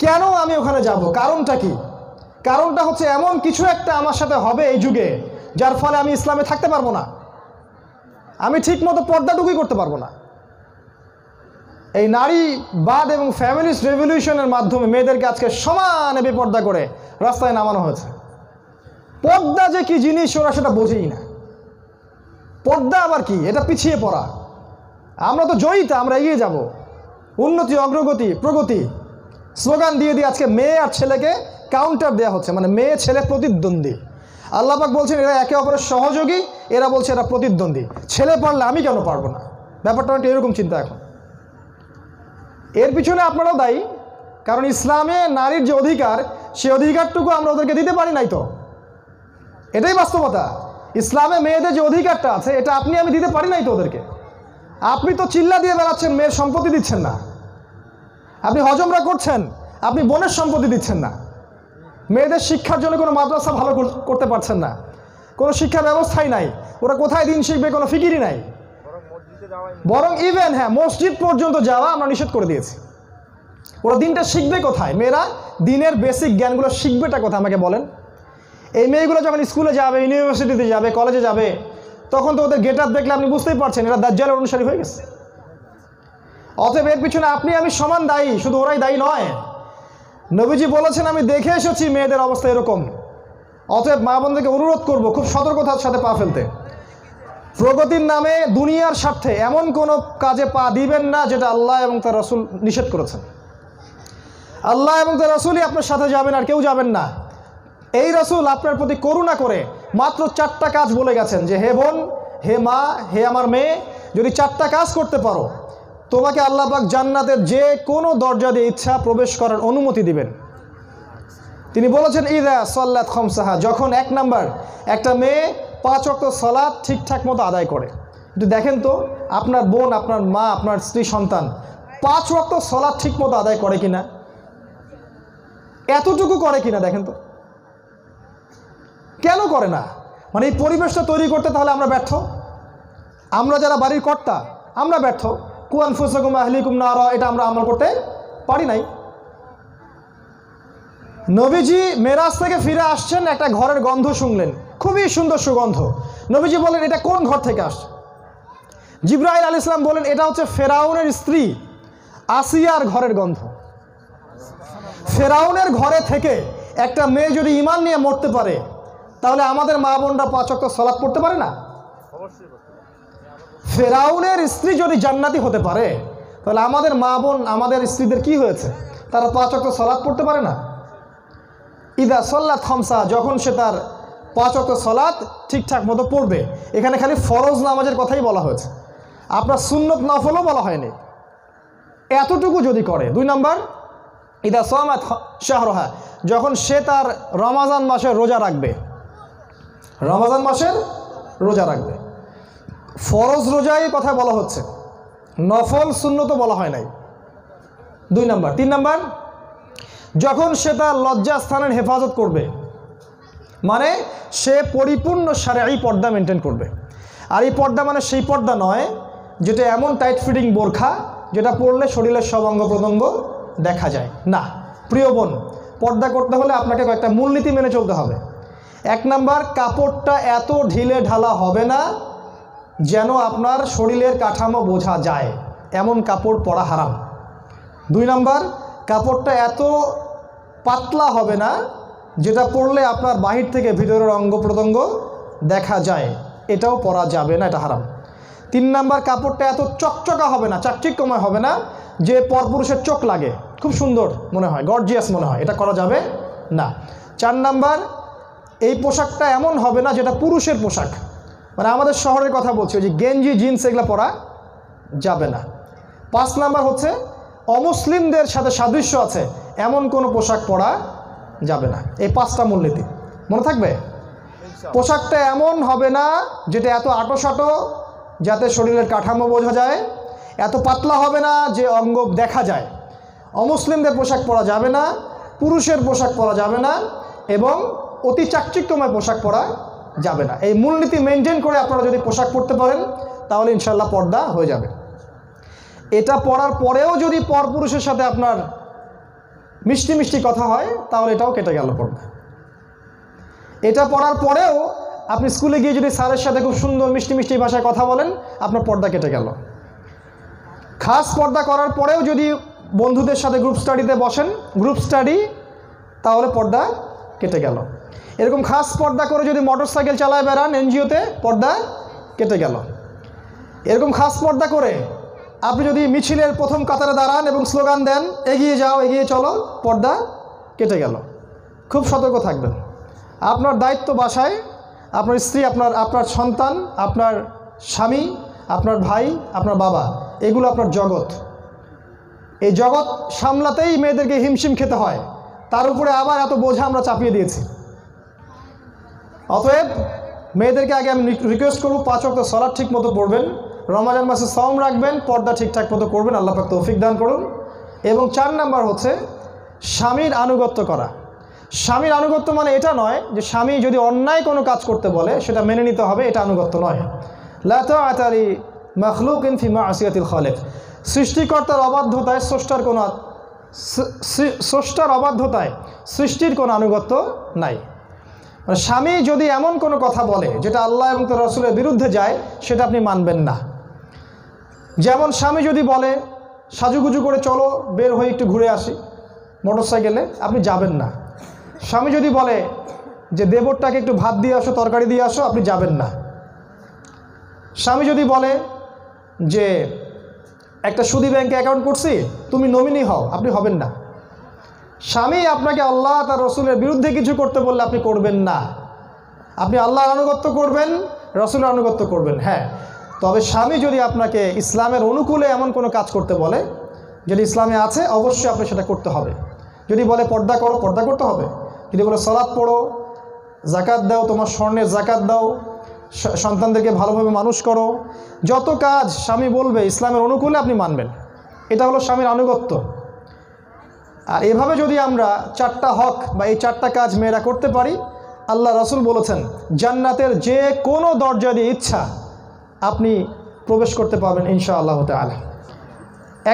কেন আমি ওখানে যাব? কারণটা কি? কারণটা হচ্ছে এমন কিছু একটা আমার সাথে হবে এই যুগে যার ফলে আমি ইসলামে থাকতে পারবো না, আমি ঠিক মতো পর্দাটুকুই করতে পারবো না। এই নারীবাদ এবং ফ্যামিলিস্ট রেভলিউশনের মাধ্যমে মেয়েদেরকে আজকে সমানে বেপর্দা করে রাস্তায় নামানো হয়েছে। পর্দা যে কি জিনিস ওরা সেটা বোঝেই না। পর্দা আবার কি? এটা পিছিয়ে পড়া। আমরা তো জয়িতা, আমরা এগিয়ে যাব, উন্নতি, অগ্রগতি, প্রগতি স্লোগান দিয়ে দিয়ে আজকে মেয়ে আর ছেলেকে কাউন্টার দেওয়া হচ্ছে, মানে মেয়ে ছেলে প্রতিদ্বন্দ্বী। আল্লাহ পাক বলছেন এরা একে অপরের সহযোগী, এরা বলছে এরা প্রতিদ্বন্দ্বী। ছেলে পারলে আমি কেন পারবো না? ব্যাপারটা অনেকটা এরকম চিন্তা এখন। এর পিছনে আপনারাও দায়ী, কারণ ইসলামে নারীর যে অধিকার, সেই অধিকারটুকু আমরা ওদেরকে দিতে পারি নাই তো। এটাই বাস্তবতা। ইসলামে মেয়েদের যে অধিকারটা আছে এটা আপনি আমি দিতে পারি নাই তো ওদেরকে। আপনি তো চিল্লা দিয়ে বেড়াচ্ছেন, মেয়ের সম্পত্তি দিচ্ছেন না। আপনি হজমরা করছেন, আপনি বোনের সম্পত্তি দিচ্ছেন না। মেয়েদের শিক্ষার জন্য কোনো মাদ্রাসা ভালো করতে পারছেন না, কোনো শিক্ষা ব্যবস্থাই নাই। ওরা কোথায় দিন শিখবে কোনো ফিকিরই নাই। বরং ইভেন মসজিদ পর্যন্ত যাওয়া আমরা নিষেধ করে দিয়েছি। ওরা দিনটা শিখবে কোথায়? মেয়েরা দিনের বেসিক জ্ঞানগুলো শিখবেটা কোথায় আমাকে বলেন? এই মেয়েগুলো যখন স্কুলে যাবে, ইউনিভার্সিটিতে যাবে, কলেজে যাবে, তখন তো ওদের গেট আপ দেখলে আপনি বুঝতেই পারছেন এরা দাজ্জালের অনুসারী হয়ে গেছে। অতএব এর পিছনে আপনি আমি সমান দায়ী, শুধু ওরাই দায়ী নয়। নবীজি বলেছেন আমি দেখে এসেছি মেয়েদের অবস্থা এরকম। অতএব মা বোনদেরকে অনুরোধ করব খুব সতর্কতার সাথে পা ফেলতে। প্রগতির নামে দুনিয়ার স্বার্থে এমন কোনো কাজে পা দিবেন না যেটা আল্লাহ এবং তার রাসূল নিষেধ করেছেন। আল্লাহ এবং তার রাসূলই আপনার সাথে যাবেন, আর কেউ যাবেন না। এই রাসূল আপনার প্রতি করুণা করে মাত্র 4টা কাজ বলে গেছেন যে হে বোন, হে মা, হে আমার মেয়ে, যদি 4টা কাজ করতে পারো তোমাকে আল্লাহ পাক জান্নাতের যে কোনো দরজা দিয়ে ইচ্ছা প্রবেশ করার অনুমতি দিবেন। তিনি বলেছেন ইযা সাল্লাত খামসাহা, যখন 1 নাম্বার একটা মেয়ে 5 ওয়াক্ত সালাত ঠিকঠাক মতো আদায় করে। একটু দেখেন তো আপনার বোন, আপনার মা, আপনার স্ত্রী, সন্তান 5 ওয়াক্ত সালাত ঠিক মতো আদায় করে কিনা, এতটুকু করে কিনা দেখেন তো। কেন করে না? মানে এই পরিবেশটা তৈরি করতে তাহলে আমরা ব্যর্থ। আমরা যারা বাড়ির কর্তা আমরা ব্যর্থ। কু আনফুসাকুম আহলিকুম নারা, এটা আমরা আমল করতে পারি নাই। নবীজি মেরাজ থেকে ফিরে আসছেন, একটা ঘরের গন্ধ শুনলেন, খুবই সুন্দর সুগন্ধ। নবীজি বলেন এটা কোন ঘর থেকে আসছে? জিবরাইল আলাইহিস সালাম বলেন এটা হচ্ছে ফেরাউনের স্ত্রী আসিয়ার ঘরের গন্ধ। ফেরাউনের ঘরে থেকে একটা মেয়ে যদি ঈমান নিয়ে মরতে পারে, তাহলে আমাদের মা বোনরা 5 ওয়াক্ত সালাত পড়তে পারে না? ফেরাউনের স্ত্রী যদি জান্নাতি হতে পারে, তাহলে আমাদের মা বোন, আমাদের স্ত্রীদের কি হয়েছে? তারা 5 ওয়াক্ত সালাত পড়তে পারে না? ইদা সাল্লাত খামসা, যখন সে তার 5 ওয়াক্ত সালাত ঠিকঠাক মতো পড়বে। এখানে খালি ফরজ নামাজের কথাই বলা হয়েছে, আপনার সুন্নত নফলও বলা হয়নি। এতটুকু যদি করে। 2 নম্বর, ইদা সামাত শাহরহা, যখন সে তার রমাজান মাসের রোজা রাখবে। রমাজান মাসের রোজা রাখবে। ফরজ রোজাই কথা বলা হচ্ছে, নফল সুন্নতও বলা হয় নাই। 2 নম্বর। 3 নম্বর, যখন সে তার লজ্জাস্থানের হেফাজত করবে, মানে সে পরিপূর্ণ শারঈ পর্দা মেনটেন করবে। আর এই পর্দা মানে সেই পর্দা নয় যেটা এমন টাইট ফিটিং বোরখা যেটা পরলে শরীরের সব অঙ্গ প্রত্যঙ্গ দেখা যায় না। প্রিয় বোন, পর্দা করতে হলে আপনাকে কয়েকটা মূলনীতি মেনে চলতে হবে। 1 নম্বর, কাপড়টা এত ঢিলে ঢালা হবে না যেন আপনার শরীরের কাঠামো বোঝা যায়, এমন কাপড় পরা হারাম। 2 নম্বর, কাপড়টা এত পাতলা হবে না যেটা পরলে আপনার বাহির থেকে ভিতরের অঙ্গ প্রত্যঙ্গ দেখা যায়, এটাও পরা যাবে না, এটা হারাম। 3 নম্বর, কাপড়টা এত চকচকা হবে না, চাকচিক্যময় হবে না যে পরপুরুষের চোখ লাগে, খুব সুন্দর মনে হয়, গর্জিয়াস মনে হয়, এটা করা যাবে না। 4 নম্বর, এই পোশাকটা এমন হবে না যেটা পুরুষের পোশাক, মানে আমাদের শহরের কথা বলছি, ওই যে গেঞ্জি জিন্স এগুলো পরা যাবে না। 5 নম্বর হচ্ছে অমুসলিমদের সাথে সাদৃশ্য আছে এমন কোনো পোশাক পরা যাবে না। এই 5টা মূলনীতি মনে থাকবে। পোশাকটা এমন হবে না যেটা এত আঁটোসাঁটো যাতে শরীরের কাঠামো বোঝা যায়, এত পাতলা হবে না যে অঙ্গ দেখা যায়। অমুসলিমদের পোশাক পরা যাবে না, পুরুষের পোশাক পরা যাবে না, এবং অতি চাকচিক্যময় পোশাক পরা যাবে না। এই মূলনীতি মেনটেন করে আপনারা যদি পোশাক পরতে পারেন তাহলে ইনশাল্লাহ পর্দা হয়ে যাবে। এটা পরার পরেও যদি পরপুরুষের সাথে আপনার মিষ্টি মিষ্টি কথা হয় তাহলে এটাও কেটে গেল পর্দা। এটা পরার পরেও আপনি স্কুলে গিয়ে যদি স্যারের সাথে খুব সুন্দর মিষ্টি মিষ্টি ভাষায় কথা বলেন, আপনার পর্দা কেটে গেল। খাস পর্দা করার পরেও যদি বন্ধুদের সাথে গ্রুপ স্টাডিতে বসেন, গ্রুপ স্টাডি, তাহলে পর্দা কেটে গেল। এরকম খাস পর্দা করে যদি মোটরসাইকেল চালায় বেড়ান এনজিওতে, পর্দা কেটে গেল। এরকম খাস পর্দা করে আপনি যদি মিছিলের প্রথম কাতারে দাঁড়ান এবং স্লোগান দেন এগিয়ে যাও, এগিয়ে চলো, পর্দা কেটে গেল। খুব সতর্ক থাকবেন। আপনার দায়িত্ব বাসায় আপনার স্ত্রী, আপনার সন্তান, আপনার স্বামী, আপনার ভাই, আপনার বাবা, এগুলো আপনার জগৎ। এই জগৎ সামলাতেই মেয়েদেরকে হিমশিম খেতে হয়, তার উপরে আবার এত বোঝা আমরা চাপিয়ে দিয়েছি। অতএব মেয়েদেরকে আগে আমি রিকোয়েস্ট করব 5 ওয়াক্ত সালাত ঠিক মতো পড়বেন, রমজান মাসে সওম রাখবেন, পর্দা ঠিকঠাক মতো করবেন, আল্লাহ পাক তৌফিক দান করুন। এবং 4 নম্বর হচ্ছে স্বামীর আনুগত্য করা। স্বামীর আনুগত্য মানে এটা নয় যে স্বামী যদি অন্যায় কোনো কাজ করতে বলে সেটা মেনে নিতে হবে, এটা আনুগত্য নয়। লা তাআতা লি মাখলুকিন ফি মা'সিয়াতিল খালিক, সৃষ্টিকর্তার অবাধ্যতায় স্রষ্টার অবাধ্যতায় সৃষ্টির কোনো আনুগত্য নাই। মানে স্বামী যদি এমন কোনো কথা বলে যেটা আল্লাহ এবং তার রাসূলের বিরুদ্ধে যায়, সেটা আপনি মানবেন না। যেমন স্বামী যদি বলে সাজুগুজু করে চলো বের হয়ে একটু ঘুরে আসি মোটরসাইকেলে, আপনি যাবেন না। স্বামী যদি বলে যে দেবরটাকে একটু ভাত দিয়ে আসো, তরকারি দিয়ে আসো, আপনি যাবেন না। স্বামী যদি বলে যে একটা সুদী ব্যাংকে অ্যাকাউন্ট করছি, তুমি নমিনি হও, আপনি হবেন না। স্বামী আপনাকে আল্লাহ তার রসুলের বিরুদ্ধে কিছু করতে বললে আপনি করবেন না। আপনি আল্লাহর আনুগত্য করবেন, রসুলের আনুগত্য করবেন, হ্যাঁ। তবে স্বামী যদি আপনাকে ইসলামের অনুকূলে এমন কোনো কাজ করতে বলে যদি ইসলামে আছে, অবশ্যই আপনি সেটা করতে হবে। যদি বলে পর্দা করো, পর্দা করতে হবে। যদি বলে সালাত পড়ো, জাকাত দাও, তোমার স্বর্ণের জাকাত দাও, সন্তানদেরকে ভালোভাবে মানুষ করো, যত কাজ স্বামী বলবে ইসলামের অনুকূলে আপনি মানবেন, এটা হলো স্বামীর আনুগত্য। আর এভাবে যদি আমরা 4টা হক বা এই 4টা কাজ মেয়েরা করতে পারি, আল্লাহ রাসূল বলেছেন জান্নাতের যে কোনো দরজা দিয়ে ইচ্ছা আপনি প্রবেশ করতে পারবেন ইনশাআল্লাহ তাআলা।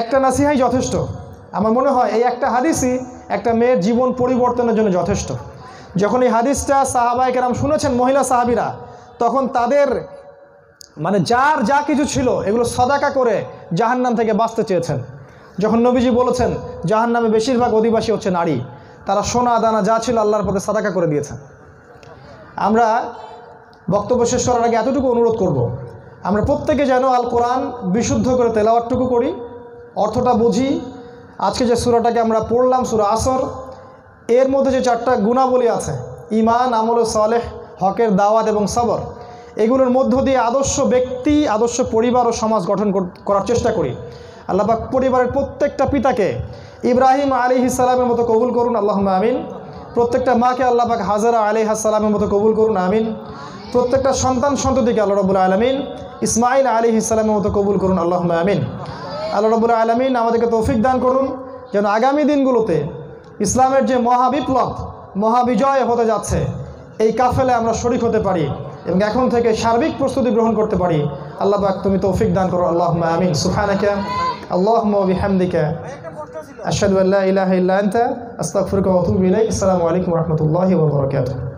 একটা নাসিহাই যথেষ্ট। আমার মনে হয় এই একটা হাদিসই একটা মেয়ের জীবন পরিবর্তনের জন্য যথেষ্ট। যখন এই হাদিসটা সাহাবায়ে কেরাম শুনেছেন, মহিলা সাহাবীরা, তখন তাদের মানে যার যা কিছু ছিল এগুলো সদাকা করে জাহান্নাম থেকে বাঁচতে চেয়েছেন। যখন নবীজি বলেছেন জাহান্নামে বেশিরভাগ অধিবাসী হচ্ছে নারী, তারা সোনা দানা যা ছিল আল্লাহর পথে সাদাকা করে দিয়েছেন। আমরা বক্তব্য শেষ করার আগে এতটুকু অনুরোধ করব, আমরা প্রত্যেকে যেন আল কোরআন বিশুদ্ধ করে তেলাওয়াতটুকু করি, অর্থটা বুঝি। আজকে যে সূরাটাকে আমরা পড়লাম, সূরা আসর, এর মধ্যে যে 4টা গুণাবলী আছে, ঈমান, আমলে সালেহ, হকের দাওয়াত এবং সবর, এগুলোর মধ্য দিয়ে আদর্শ ব্যক্তি, আদর্শ পরিবার ও সমাজ গঠন করার চেষ্টা করি। আল্লাহ পাক পরিবারের প্রত্যেকটা পিতাকে ইব্রাহিম আলাইহিস সালামের মতো কবুল করুন, আল্লাহুম্মা আমিন। প্রত্যেকটা মাকে আল্লাহ পাক হাজরা আলাইহিস সালামের মতো কবুল করুন, আমিন। প্রত্যেকটা সন্তান সন্ততিকে আল্লাহ রাব্বুল আলামিন ইসমাঈল আলাইহিস সালামের মতো কবুল করুন, আল্লাহুম্মা আমিন। আল্লাহ রাব্বুল আলামিন আমাদেরকে তৌফিক দান করুন যেন আগামী দিনগুলোতে ইসলামের যে মহাবিপ্লব, মহাবিজয় হতে যাচ্ছে, এই কাফেলায় আমরা শরীক হতে পারি এবং এখন থেকে সার্বিক প্রস্তুতি গ্রহণ করতে পারি। আল্লাহ পাক তুমি তৌফিক দান করো, আল্লাহুম্মা আমিন। সুবহানাকা আল্লাহুম্মা ওয়া বিহামদিকা আশহাদু আল্লা ইলাহা ইল্লা আনতা আস্তাগফিরুকা ওয়া আতুবু ইলাইক। আসসালামু আলাইকুম ওয়া রাহমাতুল্লাহি ওয়া বারাকাতুহু।